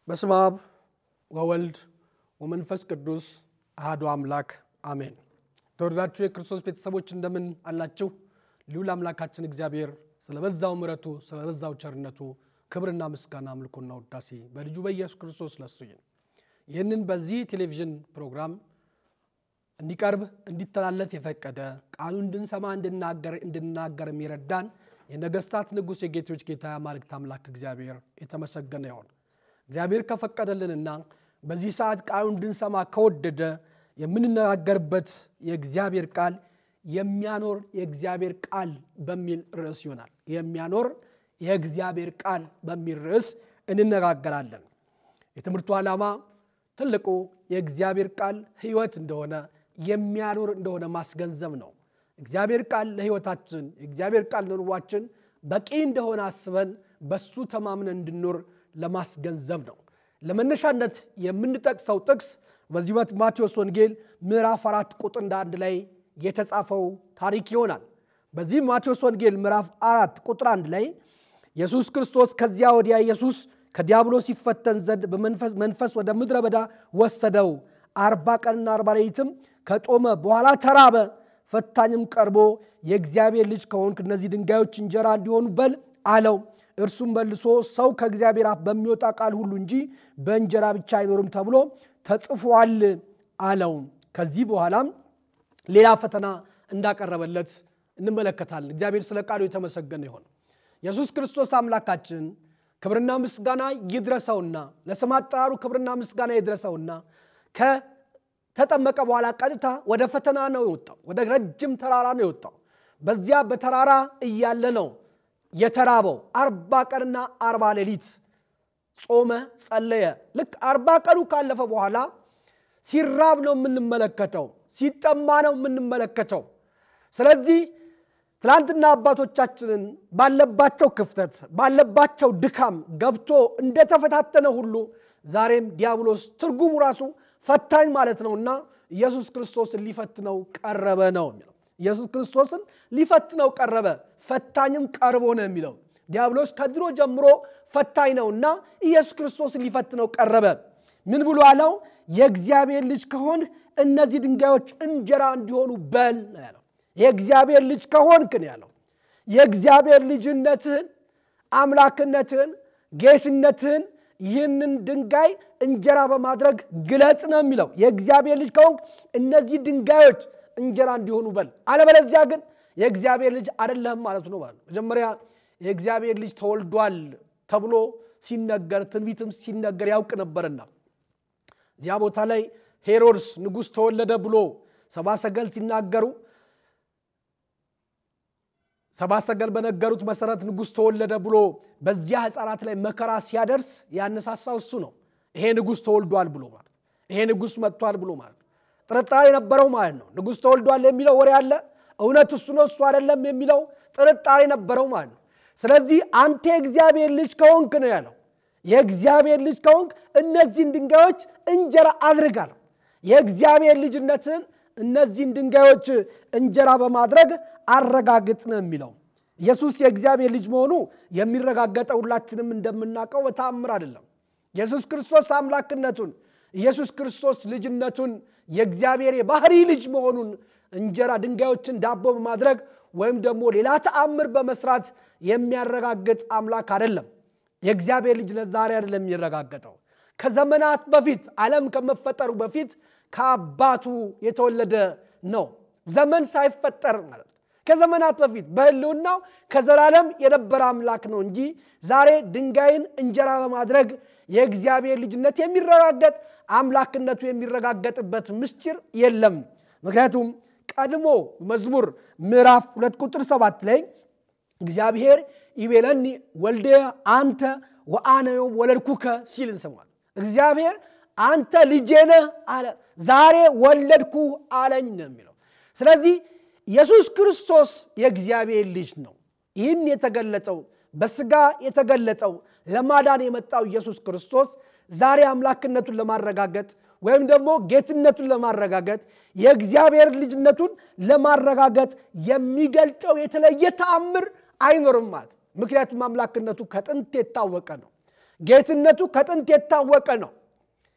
በስመ አብ ወወልድ ወመንፈስ ቅዱስ አሐዱ አምላክ አሜን። ተወዳጁ የክርስቶስ ቤተሰቦች እንደምን አላችሁ? ልዑል አምላካችን እግዚአብሔር ስለበዛው ምሕረቱ ስለበዛው ቸርነቱ ክብርና ምስጋና አምልኮና ውዳሴ በልጁ በኢየሱስ ክርስቶስ ለሱ ይሁን። ይህንን በዚህ ቴሌቪዥን ፕሮግራም እንዲቀርብ እንዲተላለፍ የፈቀደ ቃሉን እንድንሰማ እንድናገር የሚረዳን የነገስታት ንጉስ የጌቶች ጌታ አማልክት አምላክ እግዚአብሔር የተመሰገነ ይሁን። እግዚአብሔር ከፈቀደልንና በዚህ ሰዓት ቃሉን እንድንሰማ ከወደደ የምንነጋገርበት የእግዚአብሔር ቃል የሚያኖር የእግዚአብሔር ቃል በሚል ርዕስ ይሆናል። የሚያኖር የእግዚአብሔር ቃል በሚል ርዕስ እንነጋገራለን። የትምህርቱ ዓላማ ትልቁ የእግዚአብሔር ቃል ሕይወት እንደሆነ የሚያኖር እንደሆነ ማስገንዘብ ነው። እግዚአብሔር ቃል ለሕይወታችን የእግዚአብሔር ቃል ለኑሯችን በቂ እንደሆነ አስበን በሱ ተማምነን እንድንኖር ለማስገንዘብ ነው። ለመነሻነት የምንጠቅሰው ጥቅስ በዚህ ማቴዎስ ወንጌል ምዕራፍ 4 ቁጥር 1 ላይ የተጻፈው ታሪክ ይሆናል። በዚህ ማቴዎስ ወንጌል ምዕራፍ 4 ቁጥር 1 ላይ ኢየሱስ ክርስቶስ ከዚያ ወዲያ ኢየሱስ ከዲያብሎስ ይፈተን ዘንድ በመንፈስ ወደ ምድረ በዳ ወሰደው። 40 ቀንና 40 ሌሊትም ከጦመ በኋላ ተራበ። ፈታኝም ቀርቦ የእግዚአብሔር ልጅ ከሆንክ እነዚህ ድንጋዮች እንጀራ እንዲሆኑ በል አለው። እርሱም መልሶ ሰው ከእግዚአብሔር አፍ በሚወጣ ቃል ሁሉ እንጂ በእንጀራ ብቻ አይኖርም ተብሎ ተጽፏል አለው። ከዚህ በኋላም ሌላ ፈተና እንዳቀረበለት እንመለከታለን። እግዚአብሔር ስለ ቃሉ የተመሰገነ ይሁን። ኢየሱስ ክርስቶስ አምላካችን ክብርና ምስጋና ይድረሰውና ለስም አጠራሩ ክብርና ምስጋና ይድረሰውና ከተጠመቀ በኋላ ቀጥታ ወደ ፈተና ነው የወጣው። ወደ ረጅም ተራራ ነው የወጣው። በዚያ በተራራ እያለ ነው የተራበው። 40 ቀንና 40 ሌሊት ጾመ ጸለየ። ልክ 40 ቀኑ ካለፈ በኋላ ሲራብ ነው የምንመለከተው፣ ሲጠማ ነው የምንመለከተው። ስለዚህ ትላንትና አባቶቻችንን ባለባቸው ክፍተት ባለባቸው ድካም ገብቶ እንደተፈታተነ ሁሉ ዛሬም ዲያብሎስ ትርጉሙ ራሱ ፈታኝ ማለት ነውና ኢየሱስ ክርስቶስን ሊፈትነው ቀረበ ነው የሚለው። ኢየሱስ ክርስቶስን ሊፈትነው ቀረበ፣ ፈታኝም ቀርቦ ነው የሚለው። ዲያብሎስ ከድሮ ጀምሮ ፈታኝ ነውና ኢየሱስ ክርስቶስን ሊፈትነው ቀረበ። ምን ብሎ አለው? የእግዚአብሔር ልጅ ከሆን እነዚህ ድንጋዮች እንጀራ እንዲሆኑ በል ነው ያለው። የእግዚአብሔር ልጅ ከሆንክ ነው ያለው። የእግዚአብሔር ልጅነትህን አምላክነትህን ጌትነትህን ይህንን ድንጋይ እንጀራ በማድረግ ግለጥ ነው የሚለው። የእግዚአብሔር ልጅ ከሆንክ እነዚህ ድንጋዮች እንጀራ እንዲሆኑ በል፣ አለበለዚያ ግን የእግዚአብሔር ልጅ አይደለም ማለት ነው። መጀመሪያ የእግዚአብሔር ልጅ ተወልዷል ተብሎ ሲነገር ትንቢትም ሲነገር ያውቅ ነበርና ያ ቦታ ላይ ሄሮድስ ንጉስ ተወለደ ብሎ ሰብአ ሰገል ሲናገሩ ሰብአ ሰገል በነገሩት መሰረት ንጉስ ተወለደ ብሎ በዚያ ሕፃናት ላይ መከራ ሲያደርስ ያነሳሳው እሱ ነው። ይሄ ንጉስ ተወልዷል ብሎ ማለት ይሄ ንጉስ መጥቷል ብሎ ማለት ጥርጣሬ ነበረው ማለት ነው። ንጉስ ተወልዷል የሚለው ወሬ አለ፣ እውነት እሱ ነው እሱ አይደለም የሚለው ጥርጣሬ ነበረው ማለት ነው። ስለዚህ አንተ የእግዚአብሔር ልጅ ከሆንክ ነው ያለው። የእግዚአብሔር ልጅ ከሆንክ እነዚህን ድንጋዮች እንጀራ አድርግ አለው። የእግዚአብሔር ልጅነትን እነዚህን ድንጋዮች እንጀራ በማድረግ አረጋግጥ ነው የሚለው። ኢየሱስ የእግዚአብሔር ልጅ መሆኑ የሚረጋገጠው ሁላችንም እንደምናውቀው በተአምር አይደለም። ኢየሱስ ክርስቶስ አምላክነቱን ኢየሱስ ክርስቶስ ልጅነቱን የእግዚአብሔር የባህሪ ልጅ መሆኑን እንጀራ ድንጋዮችን ዳቦ በማድረግ ወይም ደግሞ ሌላ ተአምር በመስራት የሚያረጋግጥ አምላክ አይደለም። የእግዚአብሔር ልጅነት ዛሬ አይደለም የሚረጋገጠው። ከዘመናት በፊት ዓለም ከመፈጠሩ በፊት ከአባቱ የተወለደ ነው። ዘመን ሳይፈጠር ማለት ከዘመናት በፊት በህልውናው ከዘላለም የነበረ አምላክ ነው እንጂ ዛሬ ድንጋይን እንጀራ በማድረግ የእግዚአብሔር ልጅነት የሚረጋገጥ አምላክነቱ የሚረጋገጥበት ምስጢር የለም። ምክንያቱም ቀድሞ መዝሙር ምዕራፍ 2 ቁጥር 7 ላይ እግዚአብሔር ይቤለኒ ወልደ አንተ ወአነ ወለድኩከ ሲል እንሰማለን። እግዚአብሔር አንተ ልጄ ነህ አለ፣ ዛሬ ወለድኩ አለኝ ነው የሚለው። ስለዚህ ኢየሱስ ክርስቶስ የእግዚአብሔር ልጅ ነው። ይህን የተገለጠው በስጋ የተገለጠው ለማዳን የመጣው ኢየሱስ ክርስቶስ ዛሬ አምላክነቱን ለማረጋገጥ ወይም ደግሞ ጌትነቱን ለማረጋገጥ የእግዚአብሔር ልጅነቱን ለማረጋገጥ የሚገልጠው የተለየ ተአምር አይኖርም ማለት። ምክንያቱም አምላክነቱ ከጥንት የታወቀ ነው። ጌትነቱ ከጥንት የታወቀ ነው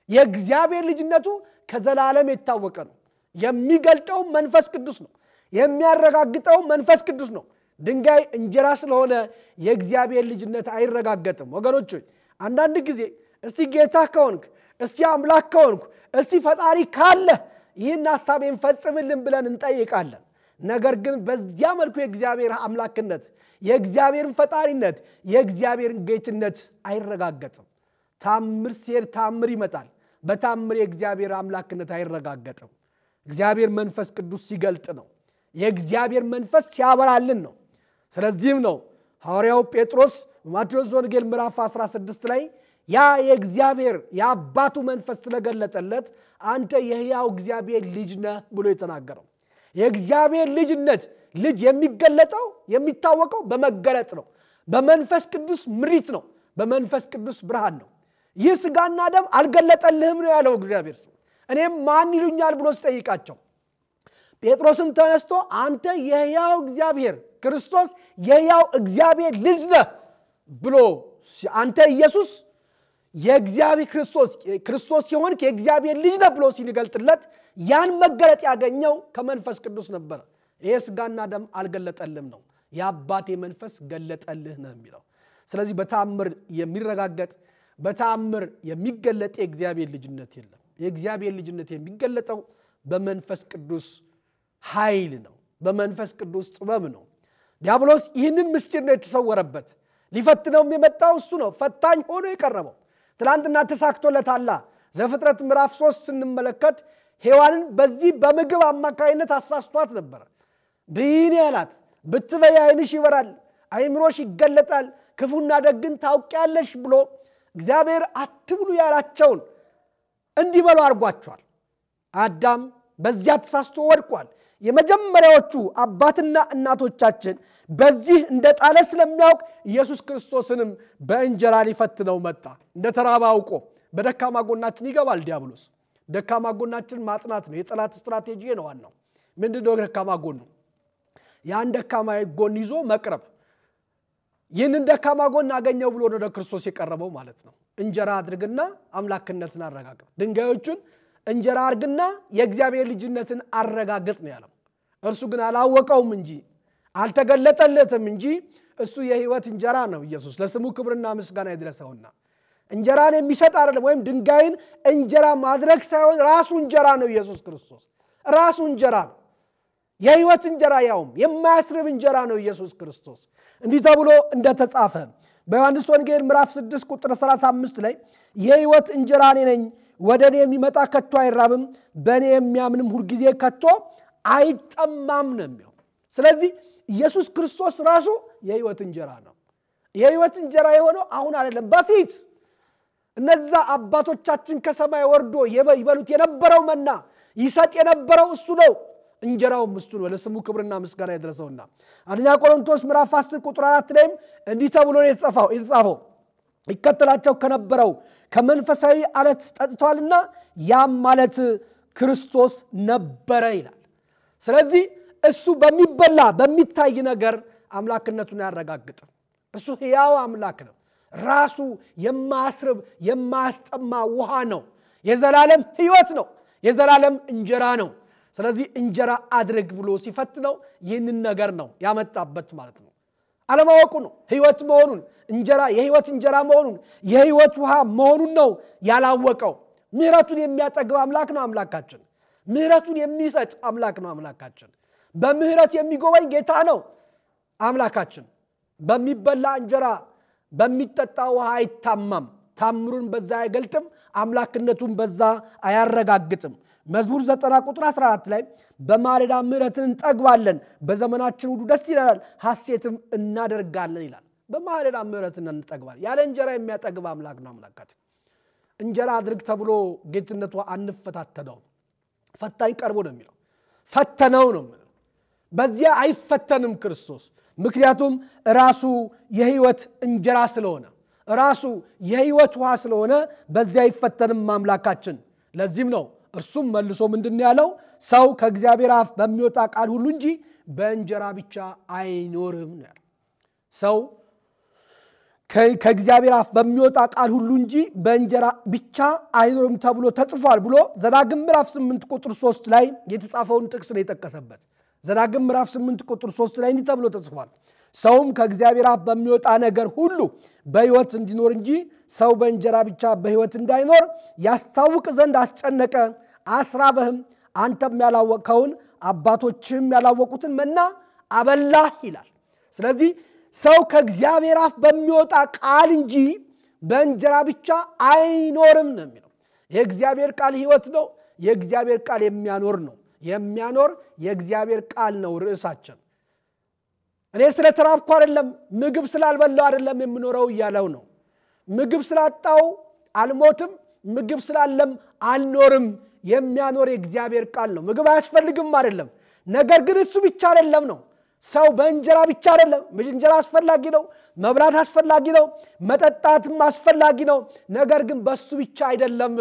የእግዚአብሔር ልጅነቱ ከዘላለም የታወቀ ነው የሚገልጠው መንፈስ ቅዱስ ነው የሚያረጋግጠው መንፈስ ቅዱስ ነው ድንጋይ እንጀራ ስለሆነ የእግዚአብሔር ልጅነት አይረጋገጥም ወገኖች አንዳንድ ጊዜ እስቲ ጌታ ከሆንክ እስቲ አምላክ ከሆንክ እስቲ ፈጣሪ ካለ ይህን ሐሳቤን ፈጽምልን ብለን እንጠይቃለን ነገር ግን በዚያ መልኩ የእግዚአብሔር አምላክነት የእግዚአብሔርን ፈጣሪነት የእግዚአብሔርን ጌትነት አይረጋገጥም ታምር ሲር ታምር ይመጣል በታምር የእግዚአብሔር አምላክነት አይረጋገጥም እግዚአብሔር መንፈስ ቅዱስ ሲገልጥ ነው የእግዚአብሔር መንፈስ ሲያበራልን ነው ስለዚህም ነው ሐዋርያው ጴጥሮስ በማቴዎስ ወንጌል ምዕራፍ 16 ላይ ያ የእግዚአብሔር ያባቱ መንፈስ ስለገለጠለት አንተ የሕያው እግዚአብሔር ልጅ ነህ ብሎ የተናገረው የእግዚአብሔር ልጅነት ልጅ የሚገለጠው የሚታወቀው በመገለጥ ነው በመንፈስ ቅዱስ ምሪት ነው በመንፈስ ቅዱስ ብርሃን ነው ይህ ሥጋና ደም አልገለጠልህም ነው ያለው እግዚአብሔር እኔም ማን ይሉኛል ብሎ ሲጠይቃቸው ጴጥሮስም ተነስቶ አንተ የሕያው እግዚአብሔር ክርስቶስ የሕያው እግዚአብሔር ልጅ ነህ ብሎ አንተ ኢየሱስ የእግዚአብሔር ክርስቶስ የሆንክ የእግዚአብሔር ልጅ ነህ ብሎ ሲገልጥለት ያን መገለጥ ያገኘው ከመንፈስ ቅዱስ ነበር ይሄ ሥጋና ደም አልገለጠልህም ነው ያባቴ መንፈስ ገለጠልህ ነው የሚለው ስለዚህ በታምር የሚረጋገጥ በታምር የሚገለጥ የእግዚአብሔር ልጅነት የለም የእግዚአብሔር ልጅነት የሚገለጠው በመንፈስ ቅዱስ ኃይል ነው በመንፈስ ቅዱስ ጥበብ ነው ዲያብሎስ ይህንን ምስጢር ነው የተሰወረበት ሊፈትነው የመጣው እሱ ነው ፈታኝ ሆኖ የቀረበው ትላንትና ተሳክቶለታል ዘፍጥረት ምዕራፍ 3 ስንመለከት ሔዋንን በዚህ በምግብ አማካይነት አሳስቷት ነበር ብይኔ ያላት ብትበይ ዓይንሽ ይበራል አይምሮሽ ይገለጣል ክፉና ደግን ታውቂያለሽ ብሎ እግዚአብሔር አትብሉ ያላቸውን እንዲበሉ አርጓቸዋል አዳም በዚያ ተሳስቶ ወድቋል የመጀመሪያዎቹ አባትና እናቶቻችን በዚህ እንደጣለ ስለሚያውቅ ኢየሱስ ክርስቶስንም በእንጀራ ሊፈትነው መጣ እንደተራባ አውቆ በደካማ ጎናችን ይገባል ዲያብሎስ ደካማ ጎናችን ማጥናት ነው የጠላት ስትራቴጂ ነው ዋናው ምንድነው ደካማ ጎን ያን ደካማ ጎን ይዞ መቅረብ ይህንን ደካማ ጎን አገኘው ብሎ ወደ ክርስቶስ የቀረበው ማለት ነው እንጀራ አድርግና አምላክነትን አረጋግጥ ድንጋዮቹን እንጀራ አድርግና የእግዚአብሔር ልጅነትን አረጋግጥ ነው ያለው እርሱ ግን አላወቀውም እንጂ አልተገለጠለትም እንጂ እሱ የሕይወት እንጀራ ነው ኢየሱስ ለስሙ ክብርና ምስጋና ይድረሰውና እንጀራን የሚሰጥ አይደለም ወይም ድንጋይን እንጀራ ማድረግ ሳይሆን ራሱ እንጀራ ነው ኢየሱስ ክርስቶስ ራሱ እንጀራ ነው የሕይወት እንጀራ ያውም የማያስርብ እንጀራ ነው ኢየሱስ ክርስቶስ እንዲህ ተብሎ እንደተጻፈ በዮሐንስ ወንጌል ምዕራፍ 6 ቁጥር 35 ላይ የሕይወት እንጀራ እኔ ነኝ ወደኔ የሚመጣ ከቶ አይራብም በእኔ የሚያምንም ሁሉ ጊዜ ከቶ አይጠማም ነው የሚለው ስለዚህ ኢየሱስ ክርስቶስ ራሱ የሕይወት እንጀራ ነው የሕይወት እንጀራ የሆነው አሁን አይደለም በፊት እነዛ አባቶቻችን ከሰማይ ወርዶ ይበሉት የነበረው መና ይሰጥ የነበረው እሱ ነው እንጀራው ምስቱ ነው ለስሙ ክብርና ምስጋና ይድረሰውና አንደኛ ቆሮንቶስ ምዕራፍ 10 ቁጥር 4 ላይም እንዲህ ተብሎ የተጻፈው ይከተላቸው ከነበረው ከመንፈሳዊ አለት ጠጥቷልና ያም ማለት ክርስቶስ ነበረ ይላል ስለዚህ እሱ በሚበላ በሚታይ ነገር አምላክነቱን ያረጋግጥ እሱ ሕያው አምላክ ነው ራሱ የማያስርብ የማያስጠማ ውሃ ነው የዘላለም ሕይወት ነው የዘላለም እንጀራ ነው ስለዚህ እንጀራ አድርግ ብሎ ሲፈትነው ይህንን ነገር ነው ያመጣበት ማለት ነው አለማወቁ ነው ሕይወት መሆኑን እንጀራ የሕይወት እንጀራ መሆኑን የሕይወት ውሃ መሆኑን ነው ያላወቀው ምህረቱን የሚያጠግብ አምላክ ነው አምላካችን ምህረቱን የሚሰጥ አምላክ ነው አምላካችን በምህረት የሚጎበኝ ጌታ ነው አምላካችን በሚበላ እንጀራ በሚጠጣ ውሃ አይታማም ታምሩን በዛ አይገልጥም አምላክነቱን በዛ አያረጋግጥም መዝሙር 90 ቁጥር 14 ላይ በማለዳ ምህረትን እንጠግባለን በዘመናችን ሁሉ ደስ ይላል ሐሴትም እናደርጋለን ይላል በማለዳ ምህረትን እንጠግባለን ያለ እንጀራ የሚያጠግብ አምላክ ነው አምላካችን እንጀራ አድርግ ተብሎ ጌትነቱ አንፈታተነው ፈታኝ ቀርቦ ነው የሚለው ፈተነው ነው የሚለው በዚያ አይፈተንም ክርስቶስ ምክንያቱም ራሱ የሕይወት እንጀራ ስለሆነ ራሱ የሕይወት ውሃ ስለሆነ በዚያ አይፈተንም አምላካችን ለዚህም ነው እርሱም መልሶ ምንድነው ያለው ሰው ከእግዚአብሔር አፍ በሚወጣ ቃል ሁሉ እንጂ በእንጀራ ብቻ አይኖርም ነው ሰው ከእግዚአብሔር አፍ በሚወጣ ቃል ሁሉ እንጂ በእንጀራ ብቻ አይኖርም ተብሎ ተጽፏል ብሎ ዘዳግም ምዕራፍ 8 ቁጥር 3 ላይ የተጻፈውን ጥቅስ ነው የጠቀሰበት። ዘዳግም ምዕራፍ 8 ቁጥር 3 ላይ እንዲህ ተብሎ ተጽፏል። ሰውም ከእግዚአብሔር አፍ በሚወጣ ነገር ሁሉ በሕይወት እንዲኖር እንጂ ሰው በእንጀራ ብቻ በሕይወት እንዳይኖር ያስታውቅ ዘንድ አስጨነቀ፣ አስራበህም፣ አንተም ያላወቅከውን አባቶችም ያላወቁትን መና አበላህ ይላል። ስለዚህ ሰው ከእግዚአብሔር አፍ በሚወጣ ቃል እንጂ በእንጀራ ብቻ አይኖርም ነው የሚለው። የእግዚአብሔር ቃል ሕይወት ነው። የእግዚአብሔር ቃል የሚያኖር ነው። የሚያኖር የእግዚአብሔር ቃል ነው ርዕሳችን። እኔ ስለተራብኩ አይደለም፣ ምግብ ስላልበላው አይደለም የምኖረው እያለው ነው። ምግብ ስላጣው አልሞትም፣ ምግብ ስላለም አልኖርም። የሚያኖር የእግዚአብሔር ቃል ነው። ምግብ አያስፈልግም አይደለም፣ ነገር ግን እሱ ብቻ አይደለም ነው። ሰው በእንጀራ ብቻ አይደለም። እንጀራ አስፈላጊ ነው፣ መብላት አስፈላጊ ነው፣ መጠጣትም አስፈላጊ ነው። ነገር ግን በሱ ብቻ አይደለም።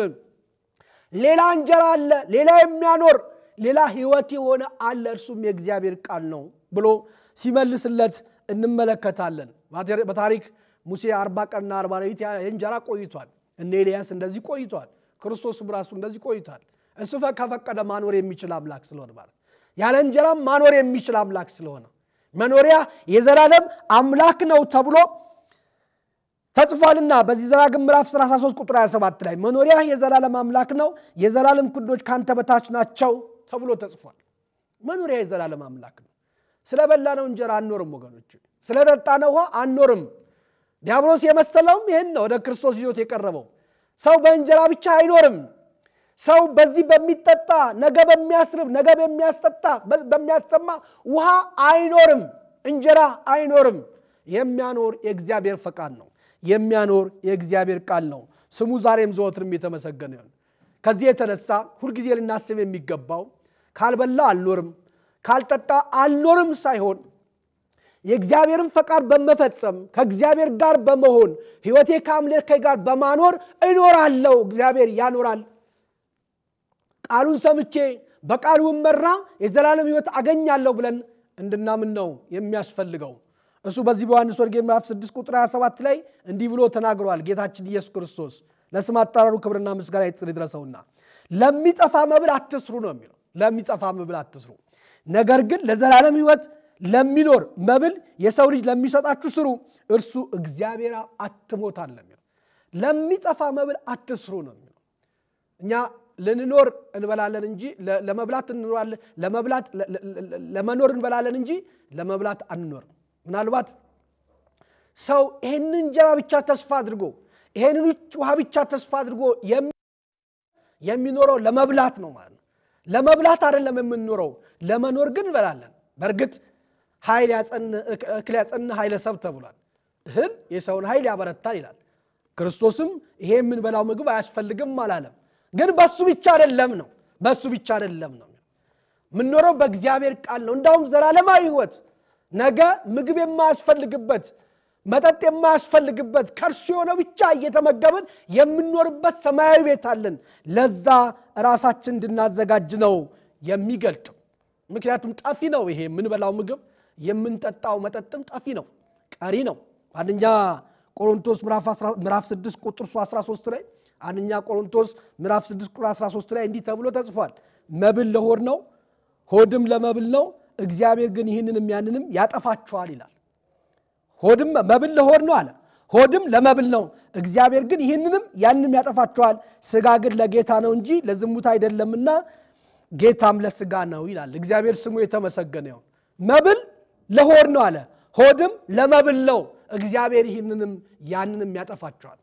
ሌላ እንጀራ አለ፣ ሌላ የሚያኖር ሌላ ሕይወት የሆነ አለ፣ እርሱም የእግዚአብሔር ቃል ነው ብሎ ሲመልስለት እንመለከታለን። በታሪክ ሙሴ 40 ቀንና 40 ሌሊት እንጀራ ቆይቷል። እነ ኤልያስ እንደዚህ ቆይቷል። ክርስቶስም ራሱ እንደዚህ ቆይቷል። እሱ ከፈቀደ ማኖር የሚችል አምላክ ስለሆነ ማለት ያለ እንጀራ ማኖር የሚችል አምላክ ስለሆነ መኖሪያ የዘላለም አምላክ ነው ተብሎ ተጽፏልና በዚህ ዘዳግም ምዕራፍ 33 ቁጥር 27 ላይ መኖሪያ የዘላለም አምላክ ነው፣ የዘላለም ክንዶች ካንተ በታች ናቸው ተብሎ ተጽፏል። መኖሪያ የዘላለም አምላክ ነው። ስለበላነው እንጀራ አንኖርም ወገኖች፣ ስለጠጣነው ውሃ አንኖርም። ዲያብሎስ የመሰለውም ይሄን ነው ወደ ክርስቶስ ይዞት የቀረበው። ሰው በእንጀራ ብቻ አይኖርም። ሰው በዚህ በሚጠጣ ነገ በሚያስርብ ነገ በሚያስጠጣ በሚያስጠማ ውሃ አይኖርም፣ እንጀራ አይኖርም። የሚያኖር የእግዚአብሔር ፈቃድ ነው። የሚያኖር የእግዚአብሔር ቃል ነው። ስሙ ዛሬም ዘወትርም የተመሰገነ ይሁን። ከዚህ የተነሳ ሁልጊዜ ልናስብ የሚገባው ካልበላ አልኖርም፣ ካልጠጣ አልኖርም ሳይሆን የእግዚአብሔርን ፈቃድ በመፈጸም ከእግዚአብሔር ጋር በመሆን ሕይወቴ ከአምላኬ ጋር በማኖር እኖራለሁ። እግዚአብሔር ያኖራል። ቃሉን ሰምቼ በቃሉ መራ የዘላለም ሕይወት አገኛለሁ ብለን እንድናምን ነው የሚያስፈልገው። እሱ በዚህ በዮሐንስ ወንጌል ምዕራፍ 6 ቁጥር 27 ላይ እንዲህ ብሎ ተናግሯል። ጌታችን ኢየሱስ ክርስቶስ ለስም አጠራሩ ክብርና ምስጋና ይድረሰውና ለሚጠፋ መብል አትስሩ ነው የሚለው። ለሚጠፋ መብል አትስሩ፣ ነገር ግን ለዘላለም ሕይወት ለሚኖር መብል የሰው ልጅ ለሚሰጣችሁ ስሩ፣ እርሱ እግዚአብሔር አትሞታል ነው የሚለው። ለሚጠፋ መብል አትስሩ ነው የሚለው። እኛ ለንኖር እንበላለን እንጂ ለመብላት እንኖራለን፣ ለመኖር እንበላለን እንጂ ለመብላት አንኖርም። ምናልባት ሰው ይሄንን እንጀራ ብቻ ተስፋ አድርጎ ይሄንን ውሃ ብቻ ተስፋ አድርጎ የሚኖረው ለመብላት ነው ማለት ነው። ለመብላት አይደለም የምንኖረው፣ ለመኖር ግን እንበላለን። በእርግጥ ኃይል ያጸን እክል ያጸን ኃይለ ሰብ ተብሏል። እህል የሰውን ኃይል ያበረታል ይላል። ክርስቶስም ይሄ የምንበላው ምግብ አያስፈልግም አላለም። ግን በሱ ብቻ አይደለም ነው፣ በሱ ብቻ አይደለም ነው። ምንኖረው በእግዚአብሔር ቃል ነው። እንዳውም ዘላለማዊ ሕይወት ነገ ምግብ የማያስፈልግበት መጠጥ የማያስፈልግበት ከርሱ የሆነ ብቻ እየተመገብን የምንኖርበት ሰማያዊ ቤት አለን። ለዛ ራሳችን እንድናዘጋጅ ነው የሚገልጠው። ምክንያቱም ጠፊ ነው ይሄ የምንበላው ምግብ፣ የምንጠጣው መጠጥም ጠፊ ነው፣ ቀሪ ነው። አንደኛ ቆሮንቶስ ምዕራፍ 6 ቁጥር 13 ላይ አንደኛ ቆሮንቶስ ምዕራፍ 6 ቁጥር 13 ላይ እንዲህ ተብሎ ተጽፏል። መብል ለሆድ ነው፣ ሆድም ለመብል ነው፣ እግዚአብሔር ግን ይህንንም ያንንም ያጠፋቸዋል ይላል። ሆድም መብል ለሆድ ነው አለ፣ ሆድም ለመብል ነው፣ እግዚአብሔር ግን ይህንንም ያንንም ያጠፋቸዋል። ስጋ ግን ለጌታ ነው እንጂ ለዝሙት አይደለምና ጌታም ለስጋ ነው ይላል። እግዚአብሔር ስሙ የተመሰገነ ይሁን። መብል ለሆድ ነው አለ፣ ሆድም ለመብል ነው፣ እግዚአብሔር ይህንንም ያንንም ያጠፋቸዋል።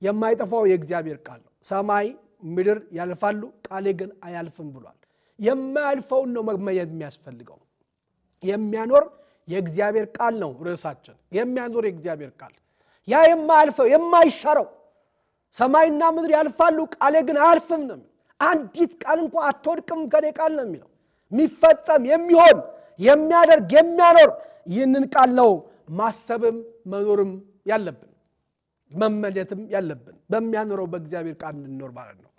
የማይጠፋው የእግዚአብሔር ቃል ነው። ሰማይ ምድር ያልፋሉ፣ ቃሌ ግን አያልፍም ብሏል። የማያልፈውን ነው መመየት የሚያስፈልገው። የሚያኖር የእግዚአብሔር ቃል ነው ርዕሳችን። የሚያኖር የእግዚአብሔር ቃል ያ የማያልፈው የማይሻረው ሰማይና ምድር ያልፋሉ፣ ቃሌ ግን አያልፍም ነው። አንዲት ቃል እንኳን አትወድቅም ከኔ ቃል ነው የሚለው። የሚፈጸም የሚሆን የሚያደርግ የሚያኖር ይህንን ቃል ነው ማሰብም መኖርም ያለብን፣ መመለትም ያለብን። በሚያኖረው በእግዚአብሔር ቃል እንድንኖር ማለት ነው።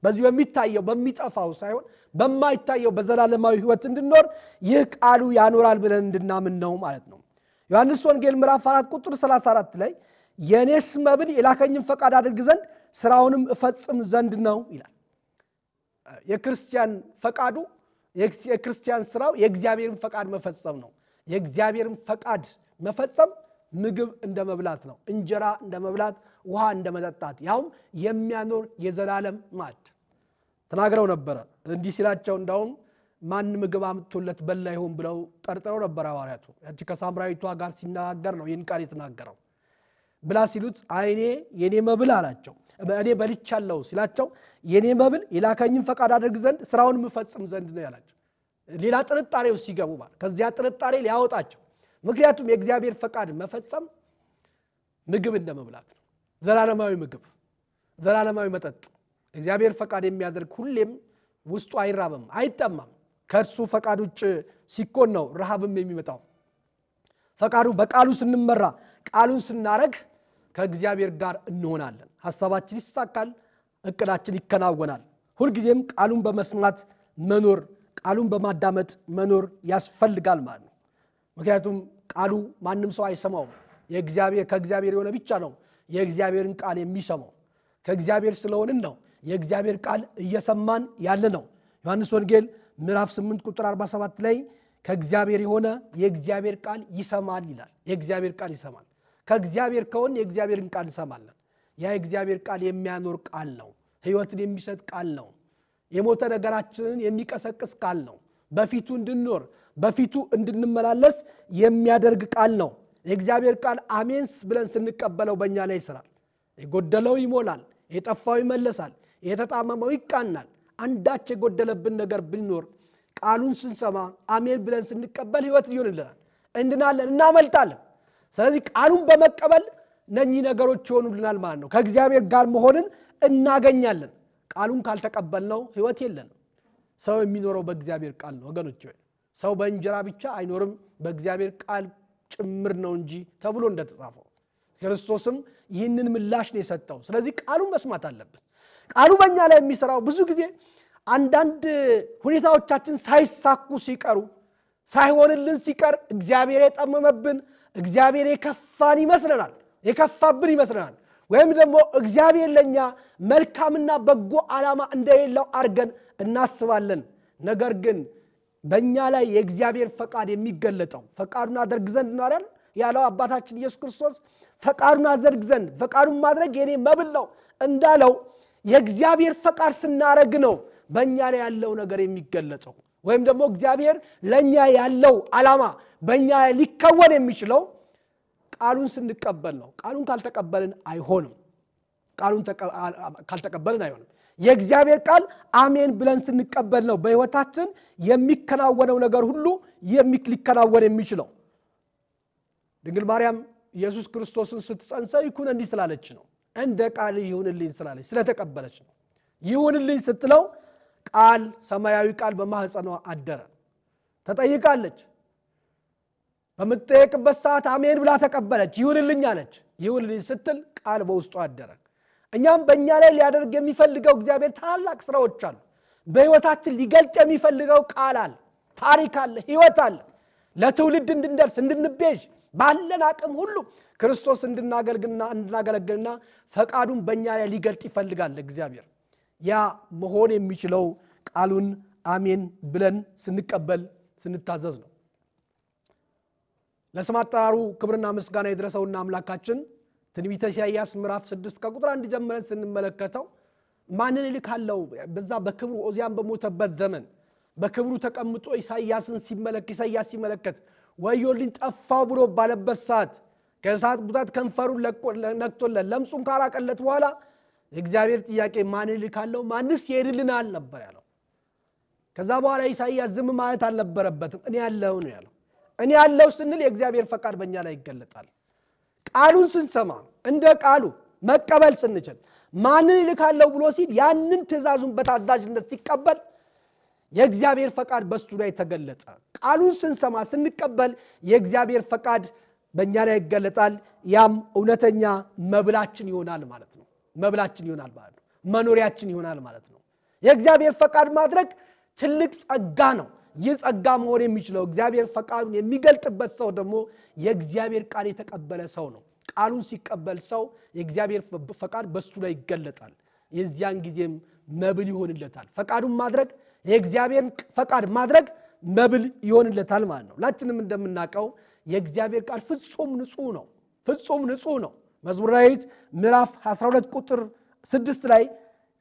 በዚህ በሚታየው በሚጠፋው ሳይሆን በማይታየው በዘላለማዊ ሕይወት እንድንኖር ይህ ቃሉ ያኖራል ብለን እንድናምን ነው ማለት ነው። ዮሐንስ ወንጌል ምዕራፍ 4 ቁጥር 34 ላይ የኔስ መብል የላከኝን ፈቃድ አድርግ ዘንድ ስራውንም እፈጽም ዘንድ ነው ይላል። የክርስቲያን ፈቃዱ የክርስቲያን ስራው የእግዚአብሔርን ፈቃድ መፈጸም ነው። የእግዚአብሔርን ፈቃድ መፈጸም ምግብ እንደመብላት ነው። እንጀራ እንደመብላት፣ ውሃ እንደመጠጣት፣ ያውም የሚያኖር የዘላለም ማዕድ ተናግረው ነበር። እንዲህ ሲላቸው እንደውም ማን ምግብ አምጥቶለት በላ ይሆን ብለው ጠርጥረው ነበር ሐዋርያቱ። ያቺ ከሳምራዊቷ ጋር ሲናገር ነው ይህን ቃል የተናገረው። ብላ ሲሉት አይኔ የኔ መብል አላቸው። እኔ በልቻለሁ ሲላቸው የኔ መብል የላከኝን ፈቃድ አድርግ ዘንድ ስራውን መፈጽም ዘንድ ነው ያላቸው። ሌላ ጥርጣሬው ሲገቡ ማለት ከዚያ ጥርጣሬ ሊያወጣቸው። ምክንያቱም የእግዚአብሔር ፈቃድ መፈጸም ምግብ እንደመብላት ነው። ዘላለማዊ ምግብ፣ ዘላለማዊ መጠጥ። እግዚአብሔር ፈቃድ የሚያደርግ ሁሌም ውስጡ አይራብም፣ አይጠማም። ከእርሱ ፈቃድ ውጭ ሲኮን ነው ረሃብም የሚመጣው። ፈቃዱ በቃሉ ስንመራ፣ ቃሉን ስናረግ ከእግዚአብሔር ጋር እንሆናለን። ሐሳባችን ይሳካል፣ እቅዳችን ይከናወናል። ሁልጊዜም ቃሉን በመስማት መኖር፣ ቃሉን በማዳመጥ መኖር ያስፈልጋል ማለት ነው። ምክንያቱም ቃሉ ማንም ሰው አይሰማውም። ከእግዚአብሔር የሆነ ብቻ ነው የእግዚአብሔርን ቃል የሚሰማው። ከእግዚአብሔር ስለሆንን ነው የእግዚአብሔር ቃል እየሰማን ያለ ነው። ዮሐንስ ወንጌል ምዕራፍ 8 ቁጥር 47 ላይ ከእግዚአብሔር የሆነ የእግዚአብሔር ቃል ይሰማል ይላል። የእግዚአብሔር ቃል ይሰማል። ከእግዚአብሔር ከሆነ የእግዚአብሔርን ቃል እንሰማለን። ያ የእግዚአብሔር ቃል የሚያኖር ቃል ነው። ሕይወትን የሚሰጥ ቃል ነው። የሞተ ነገራችንን የሚቀሰቅስ ቃል ነው። በፊቱ እንድንኖር በፊቱ እንድንመላለስ የሚያደርግ ቃል ነው። የእግዚአብሔር ቃል አሜንስ ብለን ስንቀበለው በእኛ ላይ ይሰራል። የጎደለው ይሞላል፣ የጠፋው ይመለሳል፣ የተጣመመው ይቃናል። አንዳች የጎደለብን ነገር ቢኖር ቃሉን ስንሰማ አሜን ብለን ስንቀበል ሕይወት ይሆንልናል፣ እንድናለን፣ እናመልጣለን። ስለዚህ ቃሉን በመቀበል እነኚህ ነገሮች ይሆኑልናል ማለት ነው። ከእግዚአብሔር ጋር መሆንን እናገኛለን። ቃሉን ካልተቀበልነው ሕይወት የለንም። ሰው የሚኖረው በእግዚአብሔር ቃል ነው ወገኖች። ሰው በእንጀራ ብቻ አይኖርም በእግዚአብሔር ቃል ጭምር ነው እንጂ ተብሎ እንደተጻፈው ክርስቶስም ይህንን ምላሽ ነው የሰጠው። ስለዚህ ቃሉን መስማት አለብን። ቃሉ በእኛ ላይ የሚሰራው ብዙ ጊዜ አንዳንድ ሁኔታዎቻችን ሳይሳኩ ሲቀሩ፣ ሳይሆንልን ሲቀር እግዚአብሔር የጠመመብን፣ እግዚአብሔር የከፋን ይመስለናል፣ የከፋብን ይመስለናል። ወይም ደግሞ እግዚአብሔር ለኛ መልካምና በጎ ዓላማ እንደሌለው አርገን እናስባለን። ነገር ግን በእኛ ላይ የእግዚአብሔር ፈቃድ የሚገለጠው ፈቃዱን አደርግ ዘንድ ነው አይደል ያለው አባታችን ኢየሱስ ክርስቶስ። ፈቃዱን አደርግ ዘንድ፣ ፈቃዱን ማድረግ የኔ መብል ነው እንዳለው የእግዚአብሔር ፈቃድ ስናረግ ነው በእኛ ላይ ያለው ነገር የሚገለጸው። ወይም ደግሞ እግዚአብሔር ለኛ ያለው ዓላማ በእኛ ላይ ሊከወን የሚችለው ቃሉን ስንቀበል ነው። ቃሉን ካልተቀበልን አይሆንም። ቃሉን ካልተቀበልን አይሆንም። የእግዚአብሔር ቃል አሜን ብለን ስንቀበል ነው በሕይወታችን የሚከናወነው ነገር ሁሉ ሊከናወን የሚችለው። ድንግል ማርያም ኢየሱስ ክርስቶስን ስትጸንሰው ይኩን እንዲህ ስላለች ነው። እንደ ቃል ይሁንልኝ ስላለች ስለተቀበለች ነው። ይሁንልኝ ስትለው ቃል ሰማያዊ ቃል በማህፀኗ አደረ። ተጠይቃለች። በምትጠይቅበት ሰዓት አሜን ብላ ተቀበለች። ይሁንልኝ አለች። ይሁንልኝ ስትል ቃል በውስጡ አደረ። እኛም በእኛ ላይ ሊያደርግ የሚፈልገው እግዚአብሔር ታላቅ ስራዎች አሉ። በሕይወታችን ሊገልጥ የሚፈልገው ቃል አለ፣ ታሪክ አለ፣ ሕይወት አለ። ለትውልድ እንድንደርስ እንድንቤዥ ባለን አቅም ሁሉ ክርስቶስ እንድናገለግልና ፈቃዱን በእኛ ላይ ሊገልጥ ይፈልጋል እግዚአብሔር። ያ መሆን የሚችለው ቃሉን አሜን ብለን ስንቀበል ስንታዘዝ ነው። ለስም አጠራሩ ክብርና ምስጋና ይድረሰውና አምላካችን ትንቢተ ኢሳይያስ ምዕራፍ 6 ከቁጥር 1 ጀምረን ስንመለከተው ማንን ልካለው በዛ በክብሩ ኦዚያን በሞተበት ዘመን በክብሩ ተቀምጦ ኢሳይያስ ሲመለከት ወዮልኝ ጠፋው ብሎ ባለበት ሰዓት ከእሳት ቡታት ከንፈሩን ነክቶለት ለምጹን ካራቀለት በኋላ እግዚአብሔር ጥያቄ ማንን ልካለው ማንስ ይሄድልናል ነበር ያለው። ከዛ በኋላ ኢሳይያስ ዝም ማለት አልነበረበትም። እኔ ያለው ነው ያለው። እኔ ያለው ስንል የእግዚአብሔር ፈቃድ በእኛ ላይ ይገለጣል። ቃሉን ስንሰማ እንደ ቃሉ መቀበል ስንችል ማንን ልካለው ብሎ ሲል ያንን ትእዛዙን በታዛዥነት ሲቀበል የእግዚአብሔር ፈቃድ በሱ ላይ ተገለጸ። ቃሉን ስንሰማ ስንቀበል የእግዚአብሔር ፈቃድ በእኛ ላይ ይገለጣል። ያም እውነተኛ መብላችን ይሆናል ማለት ነው። መብላችን ይሆናል ማለት ነው። መኖሪያችን ይሆናል ማለት ነው። የእግዚአብሔር ፈቃድ ማድረግ ትልቅ ጸጋ ነው። ይጸጋ መሆን የሚችለው እግዚአብሔር ፈቃዱን የሚገልጥበት ሰው ደግሞ የእግዚአብሔር ቃል የተቀበለ ሰው ነው ቃሉን ሲቀበል ሰው የእግዚአብሔር ፈቃድ በሱ ላይ ይገለጣል የዚያን ጊዜም መብል ይሆንለታል ፈቃዱን ማድረግ የእግዚአብሔር ፈቃድ ማድረግ መብል ይሆንለታል ማለት ነው ሁላችንም እንደምናቀው የእግዚአብሔር ቃል ፍጹም ንጹህ ነው መዝሙረ ዳዊት ምዕራፍ 12 ቁጥር 6 ላይ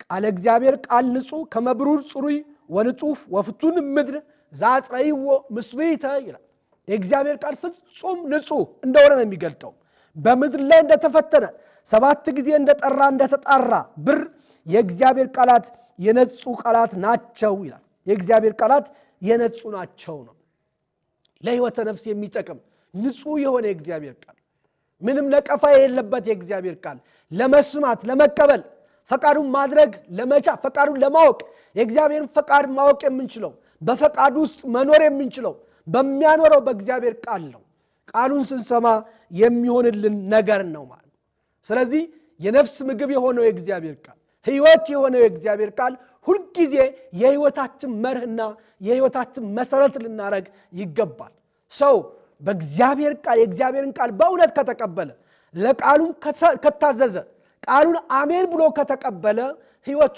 ቃል እግዚአብሔር ቃል ንጹህ ከመብሩር ጽሩይ ወንጹፍ ወፍቱን ምድር ዛጽረይዎ ምስዊተ ይላል የእግዚአብሔር ቃል ፍጹም ንጹህ እንደሆነ ነው የሚገልጠው በምድር ላይ እንደተፈተነ 7 ጊዜ እንደጠራ እንደተጣራ ብር የእግዚአብሔር ቃላት የነጹ ቃላት ናቸው ይላል የእግዚአብሔር ቃላት የነጹ ናቸው ነው ለሕይወተ ነፍስ የሚጠቅም ንጹህ የሆነ የእግዚአብሔር ቃል ምንም ነቀፋ የሌለበት የእግዚአብሔር ቃል ለመስማት ለመቀበል ፈቃዱን ማድረግ ለመቻ ፈቃዱን ለማወቅ የእግዚአብሔርን ፈቃድ ማወቅ የምንችለው በፈቃዱ ውስጥ መኖር የምንችለው በሚያኖረው በእግዚአብሔር ቃል ነው ቃሉን ስንሰማ የሚሆንልን ነገር ነው ማለት ስለዚህ የነፍስ ምግብ የሆነው የእግዚአብሔር ቃል ሕይወት የሆነው የእግዚአብሔር ቃል ሁሉ ጊዜ የሕይወታችን መርህና የሕይወታችን መሰረት ልናረግ ይገባል ሰው በእግዚአብሔር ቃል የእግዚአብሔርን ቃል በእውነት ከተቀበለ ለቃሉ ከታዘዘ ቃሉን አሜን ብሎ ከተቀበለ ሕይወቱ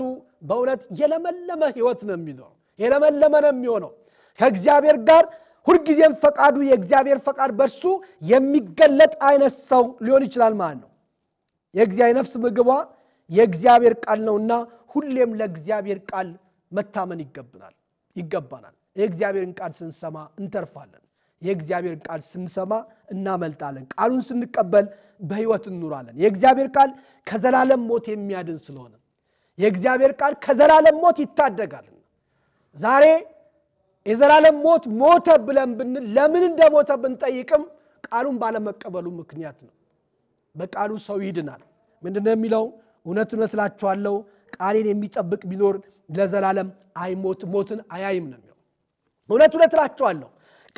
በእውነት የለመለመ ሕይወት ነው የሚኖረው የለመለመ ነው የሚሆነው ከእግዚአብሔር ጋር ሁሉ ጊዜም ፈቃዱ የእግዚአብሔር ፈቃድ በርሱ የሚገለጥ አይነት ሰው ሊሆን ይችላል ማለት ነው የእግዚአብሔር ነፍስ ምግቧ የእግዚአብሔር ቃል ነውና ሁሌም ለእግዚአብሔር ቃል መታመን ይገባናል የእግዚአብሔርን ቃል ስንሰማ እንተርፋለን የእግዚአብሔር ቃል ስንሰማ እናመልጣለን ቃሉን ስንቀበል በሕይወት እንኖራለን የእግዚአብሔር ቃል ከዘላለም ሞት የሚያድን ስለሆነ የእግዚአብሔር ቃል ከዘላለም ሞት ይታደጋል ዛሬ የዘላለም ሞት ሞተ ብለን ብንል ለምን እንደሞተ ብንጠይቅም ቃሉን ባለመቀበሉ ምክንያት ነው በቃሉ ሰው ይድናል ምንድነው የሚለው እውነት እላችኋለሁ ቃሌን የሚጠብቅ ቢኖር ለዘላለም ሞትን አያይም ነው የሚለው እውነት እላችኋለሁ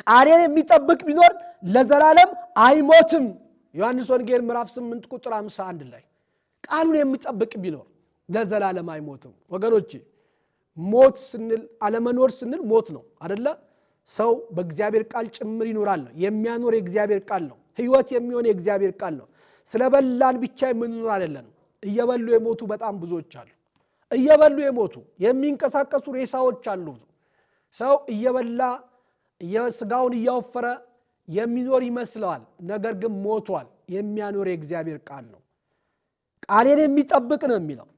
ቃሌን የሚጠብቅ ቢኖር ለዘላለም አይሞትም ዮሐንስ ወንጌል ምዕራፍ 8 ቁጥር 51 ላይ ቃሉን የሚጠብቅ ቢኖር ለዘላለም አይሞትም ወገኖቼ ሞት ስንል አለመኖር ስንል ሞት ነው አይደለ ሰው በእግዚአብሔር ቃል ጭምር ይኖራል ነው የሚያኖር የእግዚአብሔር ቃል ነው ሕይወት የሚሆን የእግዚአብሔር ቃል ነው ስለበላን ብቻ የምንኖር አይደለም እየበሉ የሞቱ በጣም ብዙዎች አሉ እየበሉ የሞቱ የሚንቀሳቀሱ ሬሳዎች አሉ ሰው እየበላ የስጋውን እያወፈረ የሚኖር ይመስላል ነገር ግን ሞቷል የሚያኖር የእግዚአብሔር ቃል ነው ቃሌን የሚጠብቅ ነው የሚለው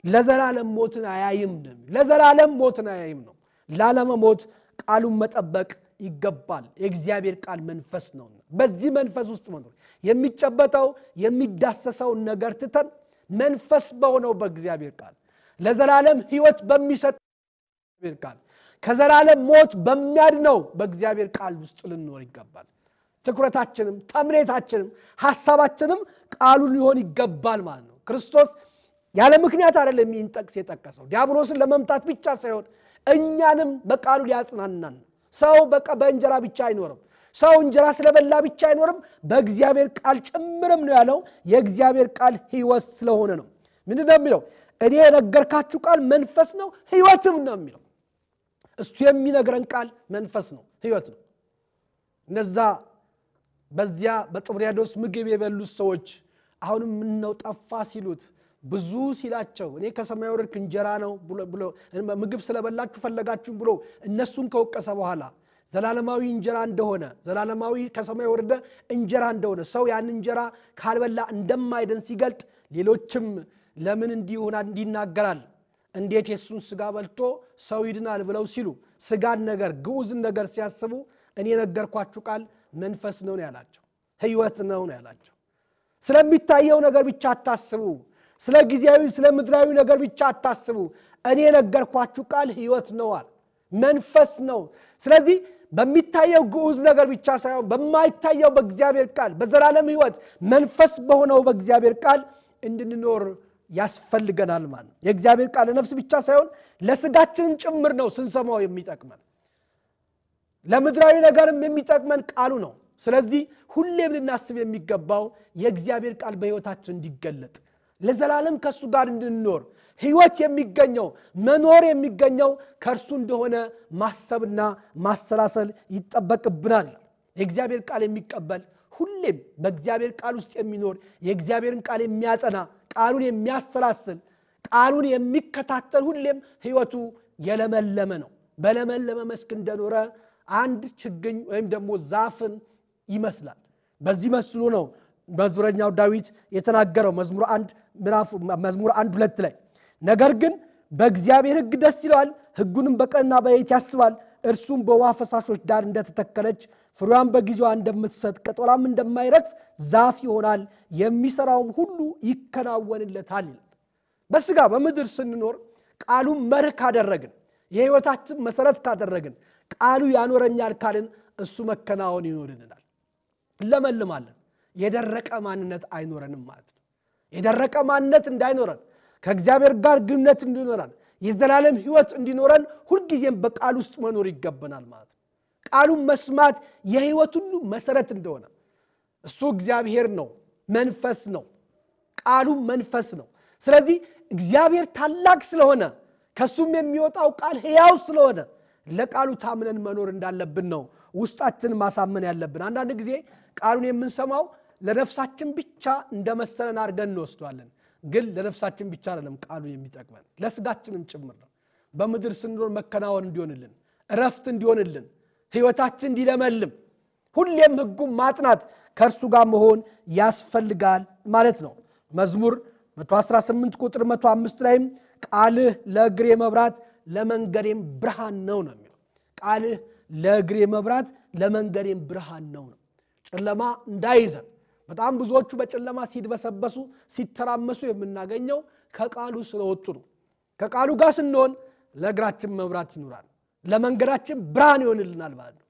ለዘላለም ሞትን አያይም ነው ለዘላለም ሞትን አያይም ነው ላለመሞት ቃሉን መጠበቅ ይገባል የእግዚአብሔር ቃል መንፈስ ነው በዚህ መንፈስ ውስጥ መኖር የሚጨበጠው የሚዳሰሰው ነገር ትተን መንፈስ በሆነው በእግዚአብሔር ቃል ለዘላለም ሕይወት በሚሰጥ በእግዚአብሔር ቃል ከዘላለም ሞት በሚያድነው በእግዚአብሔር ቃል ውስጥ ልንኖር ይገባል ትኩረታችንም ተምኔታችንም ሐሳባችንም ቃሉ ሊሆን ይገባል ማለት ነው ክርስቶስ ያለ ምክንያት አይደለም ይንጠቅስ የጠቀሰው ዲያብሎስን ለመምታት ብቻ ሳይሆን እኛንም በቃሉ ሊያጽናናን ሰው በእንጀራ ብቻ አይኖርም ሰው እንጀራ ስለበላ ብቻ አይኖርም በእግዚአብሔር ቃል ጭምርም ነው ያለው የእግዚአብሔር ቃል ሕይወት ስለሆነ ነው ምንድነው የሚለው እኔ የነገርካችሁ ቃል መንፈስ ነው ሕይወትም ነው የሚለው እሱ የሚነግረን ቃል መንፈስ ነው ሕይወት ነው እነዛ በዚያ በጥብርያዶስ ምግብ የበሉት ሰዎች አሁንም ምን ነው ጠፋ ሲሉት ብዙ ሲላቸው እኔ ከሰማይ ወርድ እንጀራ ነው ብሎ ምግብ ስለበላችሁ ፈለጋችሁ ብሎ እነሱን ከወቀሰ በኋላ ዘላለማዊ እንጀራ እንደሆነ ዘላለማዊ ከሰማይ ወርደ እንጀራ እንደሆነ ሰው ያን እንጀራ ካልበላ እንደማይደን ሲገልጥ ሌሎችም ለምን እንዲናገራል እንዴት የሱን ስጋ በልቶ ሰው ይድናል ብለው ሲሉ ስጋን ነገር ግዑዝን ነገር ሲያስቡ እኔ ነገርኳችሁ ቃል መንፈስ ነው ያላቸው ሕይወት ነው ያላቸው ስለሚታየው ነገር ብቻ አታስቡ ስለ ጊዜያዊ ስለ ምድራዊ ነገር ብቻ አታስቡ እኔ ነገርኳችሁ ቃል ሕይወት ነው መንፈስ ነው ስለዚህ በሚታየው ግዑዝ ነገር ብቻ ሳይሆን በማይታየው በእግዚአብሔር ቃል በዘላለም ሕይወት መንፈስ በሆነው በእግዚአብሔር ቃል እንድንኖር ያስፈልገናል ማለት የእግዚአብሔር ቃል ለነፍስ ብቻ ሳይሆን ለስጋችንም ጭምር ነው ስንሰማው የሚጠቅመን ለምድራዊ ነገርም የሚጠቅመን ቃሉ ነው ስለዚህ ሁሌም ልናስብ የሚገባው የእግዚአብሔር ቃል በሕይወታችን እንዲገለጥ ለዘላለም ከሱ ጋር እንድንኖር ሕይወት የሚገኘው መኖር የሚገኘው ከርሱ እንደሆነ ማሰብና ማሰላሰል ይጠበቅብናል የእግዚአብሔር ቃል የሚቀበል ሁሌም በእግዚአብሔር ቃል ውስጥ የሚኖር የእግዚአብሔርን ቃል የሚያጠና ቃሉን የሚያሰላስል ቃሉን የሚከታተል ሁሌም ሕይወቱ የለመለመ ነው በለመለመ መስክ እንደኖረ አንድ ችግኝ ወይም ደግሞ ዛፍን ይመስላል በዚህ መስሉ ነው መዝሙረኛው ዳዊት የተናገረው መዝሙር 1 2 ላይ ነገር ግን በእግዚአብሔር ሕግ ደስ ይለዋል ሕጉንም በቀንና በሌሊት ያስባል እርሱም በውኃ ፈሳሾች ዳር እንደተተከለች ፍሬዋን በጊዜዋ እንደምትሰጥ ቅጠሏም እንደማይረግፍ ዛፍ ይሆናል የሚሰራውም ሁሉ ይከናወንለታል በስጋ በምድር ስንኖር ቃሉን መርህ ካደረግን የሕይወታችን መሰረት ካደረግን ቃሉ ያኖረኛል ካልን እሱ መከናወን ይኖርልናል ለመልማለን የደረቀ ማንነት አይኖረንም ማለት ነው የደረቀ ማንነት እንዳይኖረን ከእግዚአብሔር ጋር ግንኙነት እንዲኖረን የዘላለም ሕይወት እንዲኖረን ሁሉ ጊዜም በቃል ውስጥ መኖር ይገባናል ማለት ነው ቃሉን መስማት የሕይወት ሁሉ መሰረት እንደሆነ እሱ እግዚአብሔር ነው መንፈስ ነው ቃሉ መንፈስ ነው ስለዚህ እግዚአብሔር ታላቅ ስለሆነ ከሱም የሚወጣው ቃል ሕያው ስለሆነ ለቃሉ ታምነን መኖር እንዳለብን ነው ውስጣችን ማሳመን ያለብን አንዳንድ ጊዜ ቃሉን የምንሰማው ለነፍሳችን ብቻ እንደመሰለን አድርገን እንወስዷለን ግን ለነፍሳችን ብቻ አይደለም ቃሉ የሚጠቅመን ለስጋችንም ጭምር ነው በምድር ስንኖር መከናወን እንዲሆንልን እረፍት እንዲሆንልን ሕይወታችን እንዲለመልም ሁሌም ሕጉን ማጥናት ከእርሱ ጋር መሆን ያስፈልጋል ማለት ነው መዝሙር 118 ቁጥር 105 ላይም ቃልህ ለእግሬ መብራት ለመንገዴም ብርሃን ነው የሚለው ቃልህ ለእግሬ መብራት ለመንገዴም ብርሃን ነው ጨለማ እንዳይዘን በጣም ብዙዎቹ በጨለማ ሲድበሰበሱ ሲተራመሱ የምናገኘው ከቃሉ ስለወጡ ነው ከቃሉ ጋር ስንሆን ለእግራችን መብራት ይኖራል ለመንገዳችን ብርሃን ይሆንልናል ማለት ነው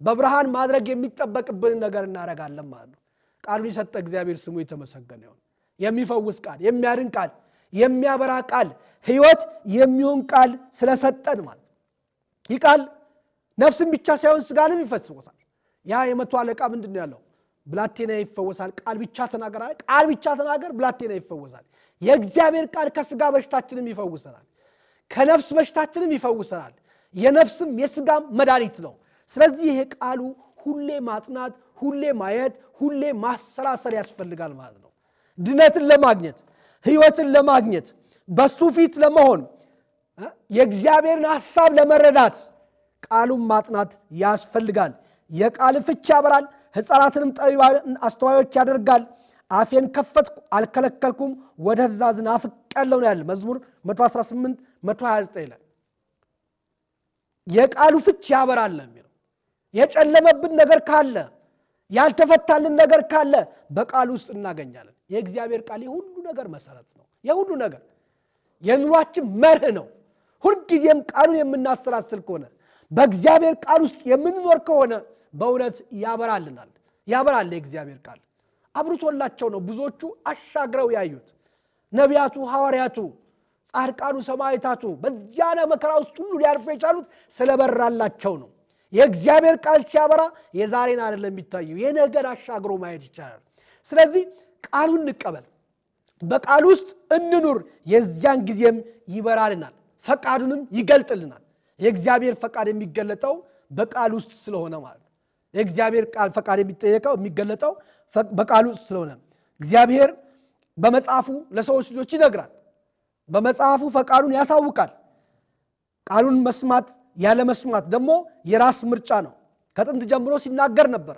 በብርሃን ማድረግ የሚጠበቅብን ነገር እናረጋለን ማለት ነው ቃሉን የሰጠ እግዚአብሔር ስሙ የተመሰገነ ይሁን የሚፈውስ ቃል የሚያድን ቃል የሚያበራ ቃል ሕይወት የሚሆን ቃል ስለሰጠን ማለት ይህ ቃል ነፍስን ብቻ ሳይሆን ስጋንም ይፈውሳል ያ የመቶ አለቃ ምንድነው ያለው ብላቴና ይፈወሳል ቃል ብቻ ተናገር ብላቴና ይፈወሳል የእግዚአብሔር ቃል ከስጋ በሽታችንም ይፈውሰናል ከነፍስ በሽታችንም ይፈውሰናል የነፍስም የስጋም መድኃኒት ነው ስለዚህ ይሄ ቃሉ ሁሌ ማጥናት ሁሌ ማየት ሁሌ ማሰላሰል ያስፈልጋል ማለት ነው ድነትን ለማግኘት ሕይወትን ለማግኘት በሱ ፊት ለመሆን የእግዚአብሔርን ሐሳብ ለመረዳት ቃሉን ማጥናት ያስፈልጋል የቃል ፍቺ ያበራል ሕፃናትንም ጠቢባን አስተዋዮች ያደርጋል አፌን ከፈትኩ አልከለከልኩም ወደ ትእዛዝ ናፍቄያለሁ ያለ መዝሙር 118 129 ላይ የቃሉ ፍቺ ያበራል የሚለው የጨለመብን ነገር ካለ ያልተፈታልን ነገር ካለ በቃሉ ውስጥ እናገኛለን የእግዚአብሔር ቃል የሁሉ ነገር መሰረት ነው የሁሉ ነገር የኑሯችን መርህ ነው ሁሉ ጊዜም ቃሉን የምናስተላልፍ ከሆነ በእግዚአብሔር ቃል ውስጥ የምንኖር ከሆነ በእውነት ያበራል የእግዚአብሔር ቃል አብርቶላቸው ነው ብዙዎቹ አሻግረው ያዩት ነቢያቱ ሐዋርያቱ ጻድቃኑ ሰማዕታቱ በዚያና መከራ ውስጥ ሁሉ ሊያርፉ የቻሉት ስለበራላቸው ነው የእግዚአብሔር ቃል ሲያበራ የዛሬን አይደለም የሚታየው የነገን አሻግሮ ማየት ይቻላል ስለዚህ ቃሉን እንቀበል በቃሉ ውስጥ እንኑር የዚያን ጊዜም ይበራልናል ፈቃዱንም ይገልጥልናል የእግዚአብሔር ፈቃድ የሚገለጠው በቃሉ ውስጥ ስለሆነ ማለት የእግዚአብሔር ቃል ፈቃድ የሚገለጠው በቃሉ ውስጥ ስለሆነ እግዚአብሔር በመጽሐፉ ለሰዎች ልጆች ይነግራል በመጽሐፉ ፈቃዱን ያሳውቃል ቃሉን መስማት ያለ መስማት ደግሞ የራስ ምርጫ ነው ከጥንት ጀምሮ ሲናገር ነበር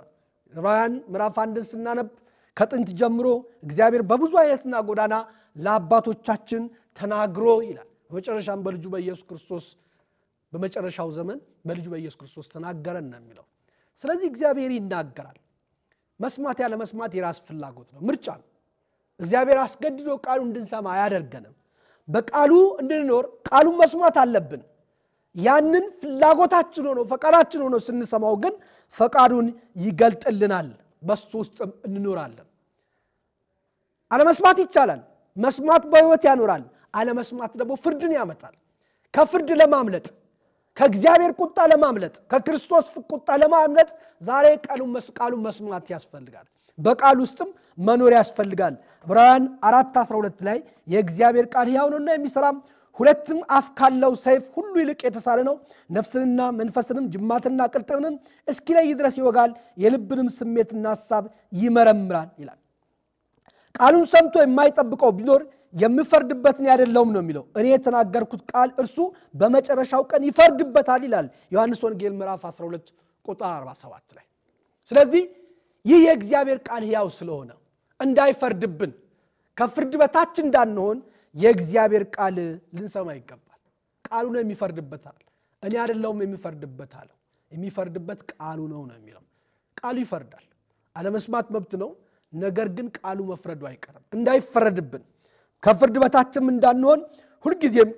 ዕብራውያን ምዕራፍ 1 ስናነብ ከጥንት ጀምሮ እግዚአብሔር በብዙ አይነትና ጎዳና ለአባቶቻችን ተናግሮ ይላል በመጨረሻም በልጁ በኢየሱስ ክርስቶስ በመጨረሻው ዘመን በልጁ በኢየሱስ ክርስቶስ ተናገረን ነው የሚለው ስለዚህ እግዚአብሔር ይናገራል መስማት ያለ መስማት የራስ ፍላጎት ነው ምርጫ ነው እግዚአብሔር አስገድዶ ቃሉን እንድንሰማ ያደርገናል በቃሉ እንድንኖር ቃሉን መስማት አለብን ያንን ፍላጎታችን ሆኖ ፈቃዳችን ሆኖ ስንሰማው ግን ፈቃዱን ይገልጥልናል በሱ ውስጥ እንኖራለን አለመስማት ይቻላል መስማት በሕይወት ያኖራል አለመስማት ደግሞ ፍርድን ያመጣል ከፍርድ ለማምለጥ ከእግዚአብሔር ቁጣ ለማምለጥ ከክርስቶስ ቁጣ ለማምለጥ ዛሬ ቃሉን መስማት ያስፈልጋል በቃል ውስጥም መኖር ያስፈልጋል። ዕብራውያን 4:12 ላይ የእግዚአብሔር ቃል ሕያው ነውና የሚሰራም ሁለትም አፍ ካለው ሰይፍ ሁሉ ይልቅ የተሳለ ነው፣ ነፍስንና መንፈስንም ጅማትና ቅልጥምንም እስኪለይ ድረስ ይወጋል፣ የልብንም ስሜትና ሐሳብ ይመረምራል ይላል። ቃሉን ሰምቶ የማይጠብቀው ቢኖር የምፈርድበትን ያደለውም ነው የሚለው። እኔ የተናገርኩት ቃል እርሱ በመጨረሻው ቀን ይፈርድበታል ይላል ዮሐንስ ወንጌል ምዕራፍ 12 ቁጥር 47 ላይ። ስለዚህ ይህ የእግዚአብሔር ቃል ሕያው ስለሆነ እንዳይፈርድብን ከፍርድ በታች እንዳንሆን የእግዚአብሔር ቃል ልንሰማ ይገባል። ቃሉ ነው የሚፈርድበታል። እኔ አይደለሁም የሚፈርድበታል፣ የሚፈርድበት ቃሉ ነው የሚለው። ቃሉ ይፈርዳል። አለመስማት መብት ነው፣ ነገር ግን ቃሉ መፍረዱ አይቀርም። እንዳይፈረድብን ከፍርድ በታችም እንዳንሆን ሁልጊዜም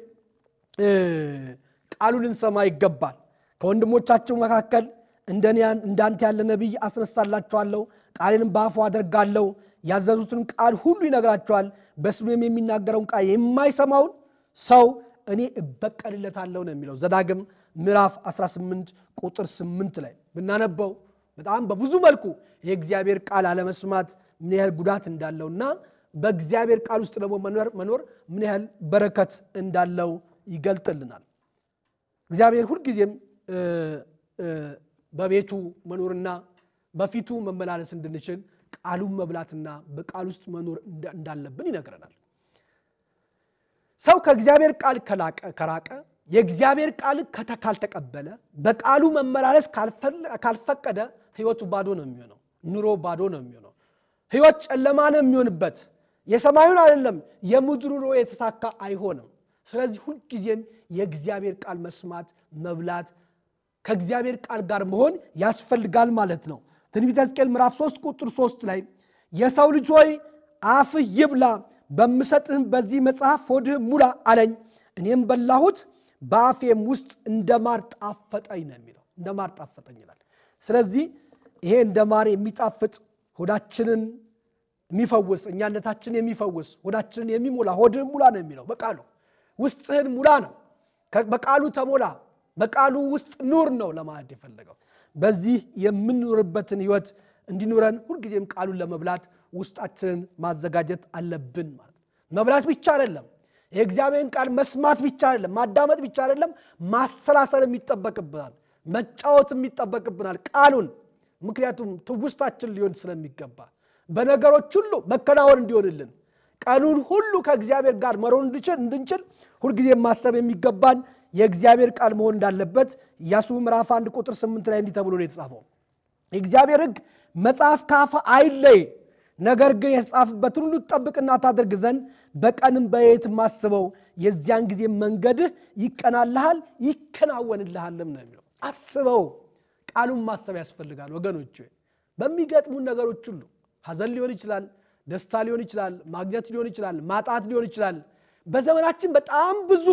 ቃሉን ልንሰማ ይገባል። ከወንድሞቻችሁ መካከል እንዳንተ ያለ ነቢይ አስነሳላችኋለሁ፣ ቃሌንም በአፉ አደርጋለሁ፣ ያዘዙትን ቃል ሁሉ ይነግራቸዋል። በስሜም የሚናገረውን ቃል የማይሰማውን ሰው እኔ እበቀልለታለሁ ነው የሚለው ዘዳግም ምዕራፍ 18 ቁጥር 8 ላይ ብናነበው በጣም በብዙ መልኩ የእግዚአብሔር ቃል አለመስማት ምን ያህል ጉዳት እንዳለውና በእግዚአብሔር ቃል ውስጥ ደግሞ መኖር ምን ያህል በረከት እንዳለው ይገልጥልናል። እግዚአብሔር ሁልጊዜም በቤቱ መኖርና በፊቱ መመላለስ እንድንችል ቃሉን መብላትና በቃል ውስጥ መኖር እንዳለብን ይነግረናል። ሰው ከእግዚአብሔር ቃል ከራቀ የእግዚአብሔር ቃል ካልተቀበለ በቃሉ መመላለስ ካልፈቀደ ህይወቱ ባዶ ነው የሚሆነው፣ ኑሮ ባዶ ነው የሚሆነው፣ ህይወት ጨለማ ነው የሚሆንበት። የሰማዩን አይደለም የምድሩ ኑሮ የተሳካ አይሆንም። ስለዚህ ሁልጊዜም የእግዚአብሔር ቃል መስማት መብላት ከእግዚአብሔር ቃል ጋር መሆን ያስፈልጋል ማለት ነው። ትንቢተ ሕዝቅኤል ምዕራፍ 3 ቁጥር 3 ላይ የሰው ልጅ ሆይ አፍህ ይብላ፣ በምሰጥህም በዚህ መጽሐፍ ሆድህ ሙላ አለኝ፣ እኔም በላሁት፣ በአፌም ውስጥ እንደማር ጣፈጠኝ ነው የሚለው። እንደማር ጣፈጠኝ ይላል። ስለዚህ ይሄ እንደማር የሚጣፍጥ ሆዳችንን የሚፈውስ እኛነታችንን የሚፈውስ ሆዳችንን የሚሞላ ሆድህን ሙላ ነው የሚለው። በቃሉ ውስጥህን ሙላ ነው። በቃሉ ተሞላ፣ በቃሉ ውስጥ ኑር ነው ለማለት የፈለገው። በዚህ የምንኖርበትን ህይወት እንዲኖረን ሁልጊዜም ቃሉን ለመብላት ውስጣችንን ማዘጋጀት አለብን ማለት ነው። መብላት ብቻ አይደለም፣ የእግዚአብሔርን ቃል መስማት ብቻ አይደለም፣ ማዳመጥ ብቻ አይደለም፣ ማሰላሰልም ይጠበቅብናል፣ መጫወትም ይጠበቅብናል ቃሉን። ምክንያቱም ትውስታችን ሊሆን ስለሚገባ በነገሮች ሁሉ መከናወን እንዲሆንልን ቃሉን ሁሉ ከእግዚአብሔር ጋር መሮን እንድንችል ሁልጊዜም ማሰብ የሚገባን የእግዚአብሔር ቃል መሆን እንዳለበት ኢያሱ ምዕራፍ 1 ቁጥር 8 ላይ እንዲህ ተብሎ ነው የተጻፈው። የእግዚአብሔር ሕግ መጽሐፍ ካፍ አይለይ፣ ነገር ግን የተጻፈበትን ሁሉ ተጠብቅና ታደርግ ዘንድ በቀንም በሌሊትም ማስበው፣ የዚያን ጊዜ መንገድህ ይቀናልሃል ይከናወንልሃልም ነው የሚለው። አስበው፣ ቃሉን ማሰብ ያስፈልጋል ወገኖች። በሚገጥሙን ነገሮች ሁሉ ሐዘን ሊሆን ይችላል፣ ደስታ ሊሆን ይችላል፣ ማግኘት ሊሆን ይችላል፣ ማጣት ሊሆን ይችላል። በዘመናችን በጣም ብዙ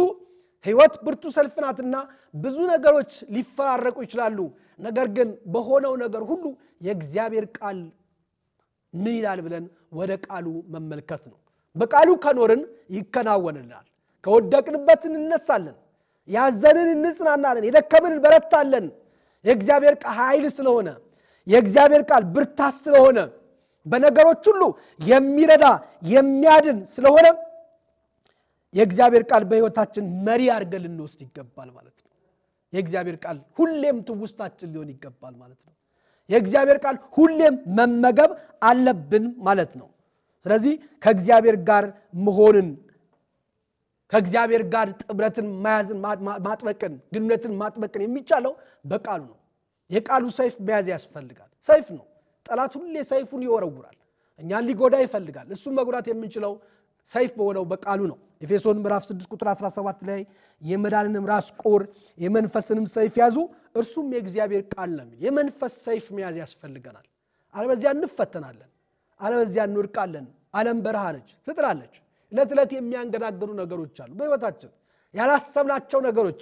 ህይወት ብርቱ ሰልፍ ናትና ብዙ ነገሮች ሊፈራረቁ ይችላሉ። ነገር ግን በሆነው ነገር ሁሉ የእግዚአብሔር ቃል ምን ይላል ብለን ወደ ቃሉ መመልከት ነው። በቃሉ ከኖርን ይከናወንልናል። ከወደቅንበት እንነሳለን፣ ያዘንን እንጽናናለን፣ የደከምን እንበረታለን። የእግዚአብሔር ቃል ኃይል ስለሆነ፣ የእግዚአብሔር ቃል ብርታት ስለሆነ፣ በነገሮች ሁሉ የሚረዳ የሚያድን ስለሆነ የእግዚአብሔር ቃል በህይወታችን መሪ አድርገን ልንወስድ ይገባል ማለት ነው። የእግዚአብሔር ቃል ሁሌም ትውስታችን ሊሆን ይገባል ማለት ነው። የእግዚአብሔር ቃል ሁሌም መመገብ አለብን ማለት ነው። ስለዚህ ከእግዚአብሔር ጋር መሆንን፣ ከእግዚአብሔር ጋር ጥብረትን መያዝን ማጥበቅን፣ ግንኙነትን ማጥበቅን የሚቻለው በቃሉ ነው። የቃሉ ሰይፍ መያዝ ያስፈልጋል። ሰይፍ ነው። ጠላት ሁሌ ሰይፉን ይወረውራል፣ እኛን ሊጎዳ ይፈልጋል። እሱም መጉዳት የምንችለው ሰይፍ በሆነው በቃሉ ነው። ኤፌሶን ምዕራፍ 6 ቁጥር 17 ላይ የመዳንንም ራስ ቁር የመንፈስንም ሰይፍ ያዙ፣ እርሱም የእግዚአብሔር ቃል ነው። የመንፈስ ሰይፍ መያዝ ያስፈልገናል። አለበዚያ እንፈተናለን፣ አለበዚያ እንወድቃለን። ዓለም በረሃ ነች፣ ትጥላለች። ለትለት የሚያንገዳግሩ ነገሮች አሉ በህይወታችን። ያላሰብናቸው ነገሮች፣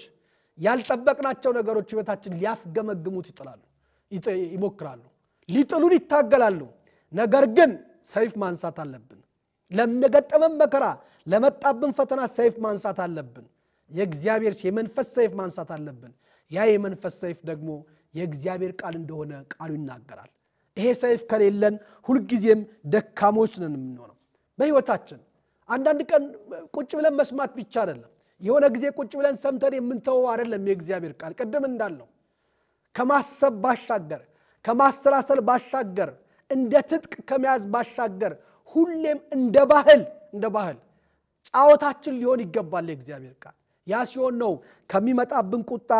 ያልጠበቅናቸው ነገሮች ህይወታችን ሊያፍገመግሙት ይሞክራሉ፣ ሊጥሉን ይታገላሉ። ነገር ግን ሰይፍ ማንሳት አለብን። ለመገጠመን መከራ፣ ለመጣብን ፈተና ሰይፍ ማንሳት አለብን። የእግዚአብሔር የመንፈስ ሰይፍ ማንሳት አለብን። ያ የመንፈስ ሰይፍ ደግሞ የእግዚአብሔር ቃል እንደሆነ ቃሉ ይናገራል። ይሄ ሰይፍ ከሌለን ሁሉ ጊዜም ደካሞች ነን የምንሆነው በህይወታችን አንዳንድ ቀን ቁጭ ብለን መስማት ብቻ አይደለም የሆነ ጊዜ ቁጭ ብለን ሰምተን የምንተው አይደለም የእግዚአብሔር ቃል ቀደም እንዳልነው ከማሰብ ባሻገር ከማስተላሰል ባሻገር እንደ ትጥቅ ከመያዝ ባሻገር ሁሌም እንደ ባህል ጫወታችን ሊሆን ይገባል የእግዚአብሔር ቃል ያ ሲሆን ነው ከሚመጣብን ቁጣ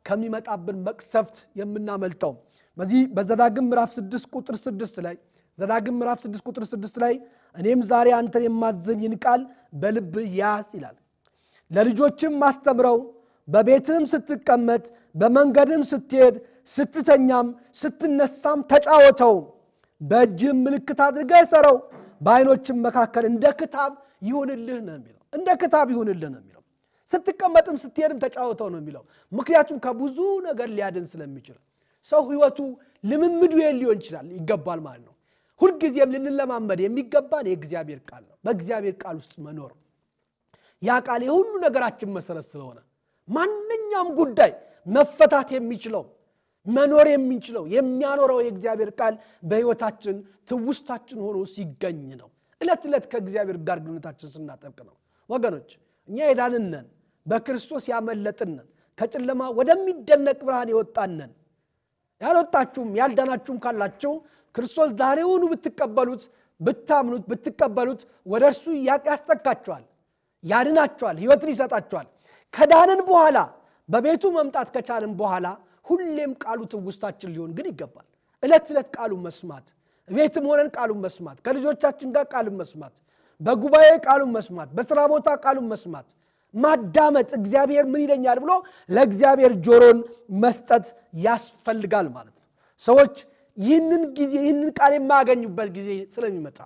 ከሚመጣብን መቅሰፍት የምናመልጠው በዚህ በዘዳግም ምዕራፍ 6 ቁጥር 6 ላይ ዘዳግም ምዕራፍ 6 ቁጥር 6 ላይ እኔም ዛሬ አንተን የማዘን ይህን ቃል በልብ ያዝ ይላል ለልጆችም ማስተምረው በቤትም ስትቀመጥ በመንገድም ስትሄድ ስትተኛም ስትነሳም ተጫወተው በእጅም ምልክት አድርገህ ሰረው በአይኖችም መካከል እንደ ክታብ ይሁንልህ ነው የሚለው እንደ ክታብ ይሁንልህ ነው የሚለው ስትቀመጥም ስትሄድም ተጫወተው ነው የሚለው ምክንያቱም ከብዙ ነገር ሊያድን ስለሚችል ሰው ህይወቱ ልምምዱ ሊሆን ይችላል ይገባል ማለት ነው ሁሉ ጊዜም ልንለማመድ የሚገባን የእግዚአብሔር ቃል ነው በእግዚአብሔር ቃል ውስጥ መኖር ያ ቃል የሁሉ ነገራችን መሰረት ስለሆነ ማንኛውም ጉዳይ መፈታት የሚችለው መኖር የሚችለው የሚያኖረው የእግዚአብሔር ቃል በህይወታችን ትውስታችን ሆኖ ሲገኝ ነው እለት ከእግዚአብሔር ጋር ግንኙነታችን ስናጠብቅ ነው ወገኖች እኛ የዳንነን በክርስቶስ ያመለጥነን ከጨለማ ወደሚደነቅ ብርሃን የወጣነን ያልወጣችሁም ያልዳናችሁም ካላችሁ ክርስቶስ ዛሬውኑ ብትቀበሉት ብታምኑት ብትቀበሉት ወደርሱ ያስጠጋችኋል ያድናችኋል ህይወትን ይሰጣችኋል ከዳንን በኋላ በቤቱ መምጣት ከቻልን በኋላ ሁሌም ቃሉ ትውስታችን ሊሆን ግን ይገባል እለት ቃሉ መስማት ቤትም ሆነን ቃሉ መስማት ከልጆቻችን ጋር ቃሉ መስማት በጉባኤ ቃሉ መስማት በስራ ቦታ ቃሉ መስማት ማዳመጥ እግዚአብሔር ምን ይለኛል ብሎ ለእግዚአብሔር ጆሮን መስጠት ያስፈልጋል ማለት ነው ሰዎች ይህንን ቃል የማያገኙበት ጊዜ ስለሚመጣ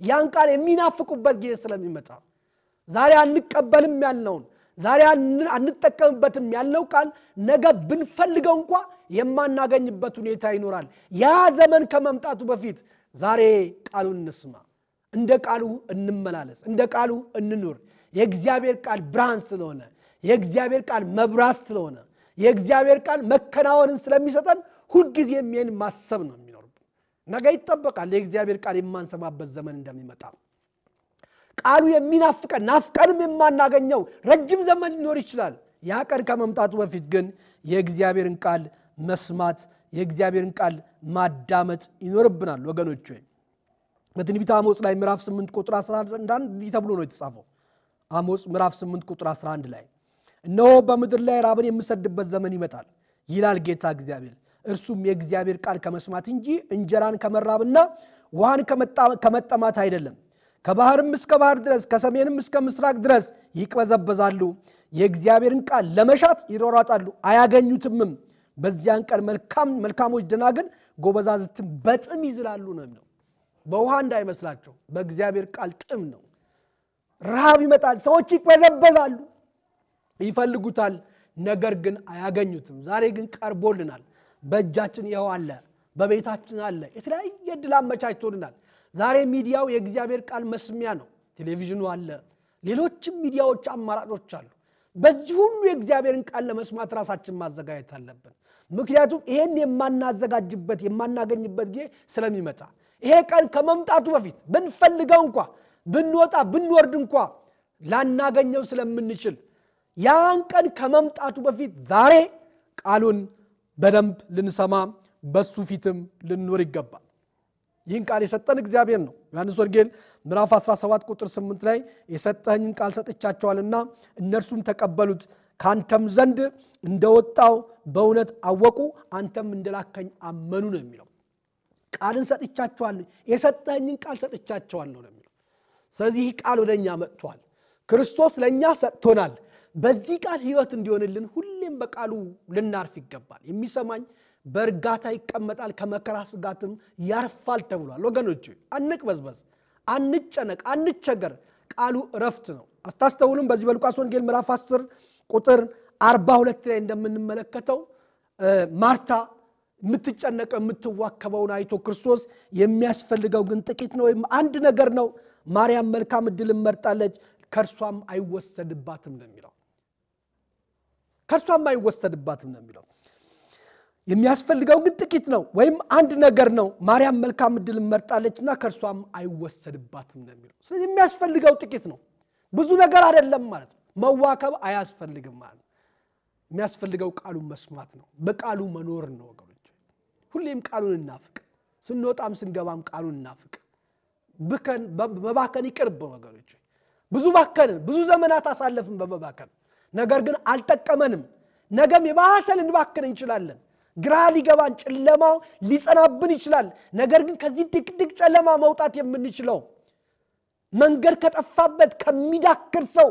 ያን ቃል የሚናፍቁበት ጊዜ ስለሚመጣ ዛሬ አንቀበልም ያልነውን ዛሬ አንጠቀምበትም ያልነው ቃል ነገ ብንፈልገው እንኳን የማናገኝበት ሁኔታ ይኖራል ያ ዘመን ከመምጣቱ በፊት ዛሬ ቃሉን እንስማ እንደ ቃሉ እንመላለስ እንደ ቃሉ እንኑር የእግዚአብሔር ቃል ብርሃን ስለሆነ የእግዚአብሔር ቃል መብራት ስለሆነ የእግዚአብሔር ቃል መከናወንን ስለሚሰጠን ሁሉ ጊዜ የሚን ማሰብ ነው የሚኖርብን ነገ ይተበቃል የእግዚአብሔር ቃል የማንሰማበት ዘመን እንደሚመጣ ቃሉ የሚናፍቀን ናፍቀንም የማናገኘው ረጅም ዘመን ሊኖር ይችላል ያ ቀን ከመምጣቱ በፊት ግን የእግዚአብሔርን ቃል መስማት የእግዚአብሔርን ቃል ማዳመጥ ይኖርብናል ወገኖች ሆይ በትንቢተ አሞጽ ላይ ምዕራፍ 8 ቁጥር 11 እንዲህ ተብሎ ነው የተጻፈው አሞጽ ምዕራፍ 8 ቁጥር 11 ላይ እነሆ በምድር ላይ ራብን የምሰድበት ዘመን ይመጣል ይላል ጌታ እግዚአብሔር እርሱም የእግዚአብሔር ቃል ከመስማት እንጂ እንጀራን ከመራብና ውሃን ከመጠማት አይደለም ከባህርም እስከ ባህር ድረስ ከሰሜንም እስከ ምስራቅ ድረስ ይቅበዘበዛሉ የእግዚአብሔርን ቃል ለመሻት ይሮራጣሉ አያገኙትምም በዚያን ቀን መልካሞች ደናግል ጎበዛዝትም በጥም ይዝላሉ ነው በውሃ እንዳይመስላቸው በእግዚአብሔር ቃል ጥም ነው ረሃብ ይመጣል ሰዎች ይቅበዘበዛሉ ይፈልጉታል ነገር ግን አያገኙትም ዛሬ ግን ቀርቦልናል በእጃችን ይኸው አለ በቤታችን አለ የተለያየ ዕድል አመቻችቶልናል ዛሬ ሚዲያው የእግዚአብሔር ቃል መስሚያ ነው ቴሌቪዥኑ አለ ሌሎችም ሚዲያዎች አማራጮች አሉ በዚህ ሁሉ የእግዚአብሔርን ቃል ለመስማት ራሳችን ማዘጋጀት አለብን ምክንያቱም ይሄን የማናዘጋጅበት የማናገኝበት ጊዜ ስለሚመጣ ይሄ ቃል ከመምጣቱ በፊት ብንፈልገው እንኳን ብንወጣ ብንወርድ እንኳን ላናገኘው ስለምንችል ያን ቀን ከመምጣቱ በፊት ዛሬ ቃሉን በደንብ ልንሰማ በሱ ፊትም ልንኖር ይገባል ይህን ቃል የሰጠን እግዚአብሔር ነው ዮሐንስ ወንጌል ምዕራፍ 17 ቁጥር 8 ላይ የሰጠኝን ቃል ሰጥቻቸዋልና እነርሱም ተቀበሉት ካንተም ዘንድ እንደወጣው በእውነት አወቁ አንተም እንደላከኝ አመኑ ነው የሚለው ቃልን ሰጥቻቸዋለሁ የሰጠኝን ቃል ሰጥቻቸዋለሁ ነው የሚለው ስለዚህ ቃል ወደኛ መጥቷል ክርስቶስ ለኛ ሰጥቶናል በዚህ ቃል ህይወት እንዲሆንልን ሁሌም በቃሉ ልናርፍ ይገባል የሚሰማኝ በርጋታ ይቀመጣል ከመከራ ስጋትም ያርፋል ተብሏል ወገኖች አንቅበዝበዝ አንጨነቅ አንቸገር ቃሉ ረፍት ነው አስተስተውሉም በዚህ በሉቃስ ወንጌል ምዕራፍ 10 ቁጥር 42 ላይ እንደምንመለከተው ማርታ የምትጨነቀው የምትዋከበውን አይቶ ክርስቶስ የሚያስፈልገው ግን ጥቂት ነው አንድ ነገር ነው ማርያም መልካም ዕድል መርጣለች ከርሷም አይወሰድባትም ነው የሚለው ከርሷም አይወሰድባትም ነው የሚለው የሚያስፈልገው ግን ጥቂት ነው ወይም አንድ ነገር ነው ማርያም መልካም ዕድል መርጣለችና ከርሷም አይወሰድባትም ነው የሚለው ስለዚህ የሚያስፈልገው ጥቂት ነው ብዙ ነገር አይደለም ማለት ነው መዋከብ አያስፈልግም ማለት የሚያስፈልገው ቃሉን መስማት ነው በቃሉ መኖር ነው ወገኖች ሁሌም ቃሉን እናፍቅ ስንወጣም ስንገባም ቃሉን እናፍቅ በባከን ይቅርብ ወገኖች ብዙ ባከንን ብዙ ዘመናት አሳለፍን በመባከን ነገር ግን አልጠቀመንም ነገም የባሰን እንባከን እንችላለን ግራ ሊገባን ጨለማው ሊጸናብን ይችላል ነገር ግን ከዚህ ድቅድቅ ጨለማ መውጣት የምንችለው መንገድ ከጠፋበት ከሚዳክር ሰው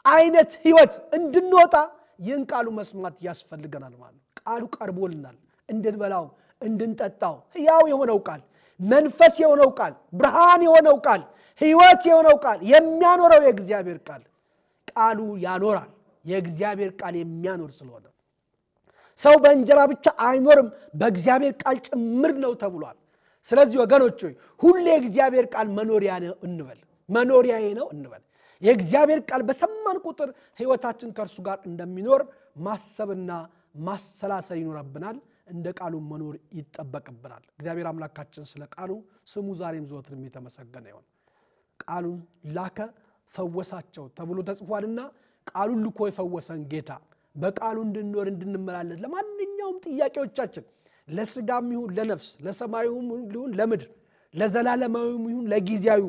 አይነት ህይወት እንድንወጣ ይህን ቃሉ መስማት ያስፈልገናል ማለት ቃሉ ቀርቦልናል እንድንበላው እንድንጠጣው ሕያው የሆነው ቃል መንፈስ የሆነው ቃል ብርሃን የሆነው ቃል ህይወት የሆነው ቃል የሚያኖረው የእግዚአብሔር ቃል ቃሉ ያኖራል የእግዚአብሔር ቃል የሚያኖር ስለሆነ ሰው በእንጀራ ብቻ አይኖርም በእግዚአብሔር ቃል ጭምር ነው ተብሏል ስለዚህ ወገኖች ሆይ ሁሌ የእግዚአብሔር ቃል መኖሪያዬ ነው እንበል የእግዚአብሔር ቃል በሰማን ቁጥር ህይወታችን ከርሱ ጋር እንደሚኖር ማሰብና ማሰላሰል ይኖርብናል እንደ ቃሉ መኖር ይተበቀብናል እግዚአብሔር አምላካችን ስለ ቃሉ ስሙ ዛሬም ዘወትርም የተመሰገነ ይሁን ቃሉን ላከ ፈወሳቸው ተብሎ ተጽፏልና ቃሉን ልኮ የፈወሰን ጌታ በቃሉ እንድንኖር እንድንመላለስ ለማንኛውም ጥያቄዎቻችን ለስጋም ይሁን ለነፍስ ለሰማዩም ይሁን ለምድር ለዘላለማዊም ይሁን ለጊዜያዊ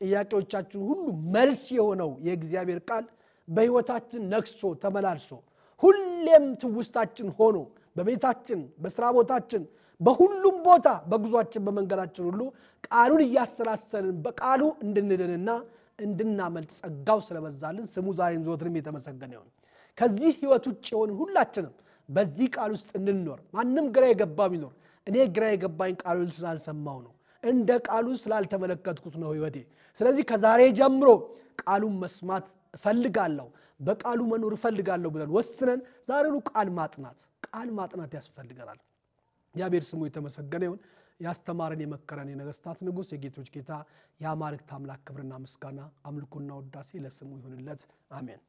ጥያቄዎቻችን ሁሉ መልስ የሆነው የእግዚአብሔር ቃል በህይወታችን ነክሶ ተመላልሶ ሁሌም ትውስታችን ሆኖ በቤታችን በስራ ቦታችን በሁሉም ቦታ በጉዟችን በመንገዳችን ሁሉ ቃሉን ያሰራሰልን በቃሉ እንድንድንና እንድናመልጥ ጸጋው ስለበዛልን ስሙ ዛሬም ዘወትርም የተመሰገነ ይሁን ከዚህ ህይወት ውጭ ሆነን ሁላችንም በዚህ ቃል ውስጥ እንድንኖር ማንንም ግራ የገባ ቢኖር እኔ ግራ የገባኝ ቃሉን ስላልሰማው ነው እንደ ቃሉ ስላልተመለከትኩት ነው ህይወቴ ስለዚህ ከዛሬ ጀምሮ ቃሉን መስማት ፈልጋለሁ በቃሉ መኖር ፈልጋለሁ ብለን ወስነን ዛሬኑ ቃል ማጥናት ያስፈልጋል ያቤር ስሙ የተመሰገነ ይሁን ያስተማረን የመከረን የነገስታት ንጉስ የጌቶች ጌታ ያማልክት አምላክ ክብርና ምስጋና አምልኮና ውዳሴ ለስሙ ይሁንለት አሜን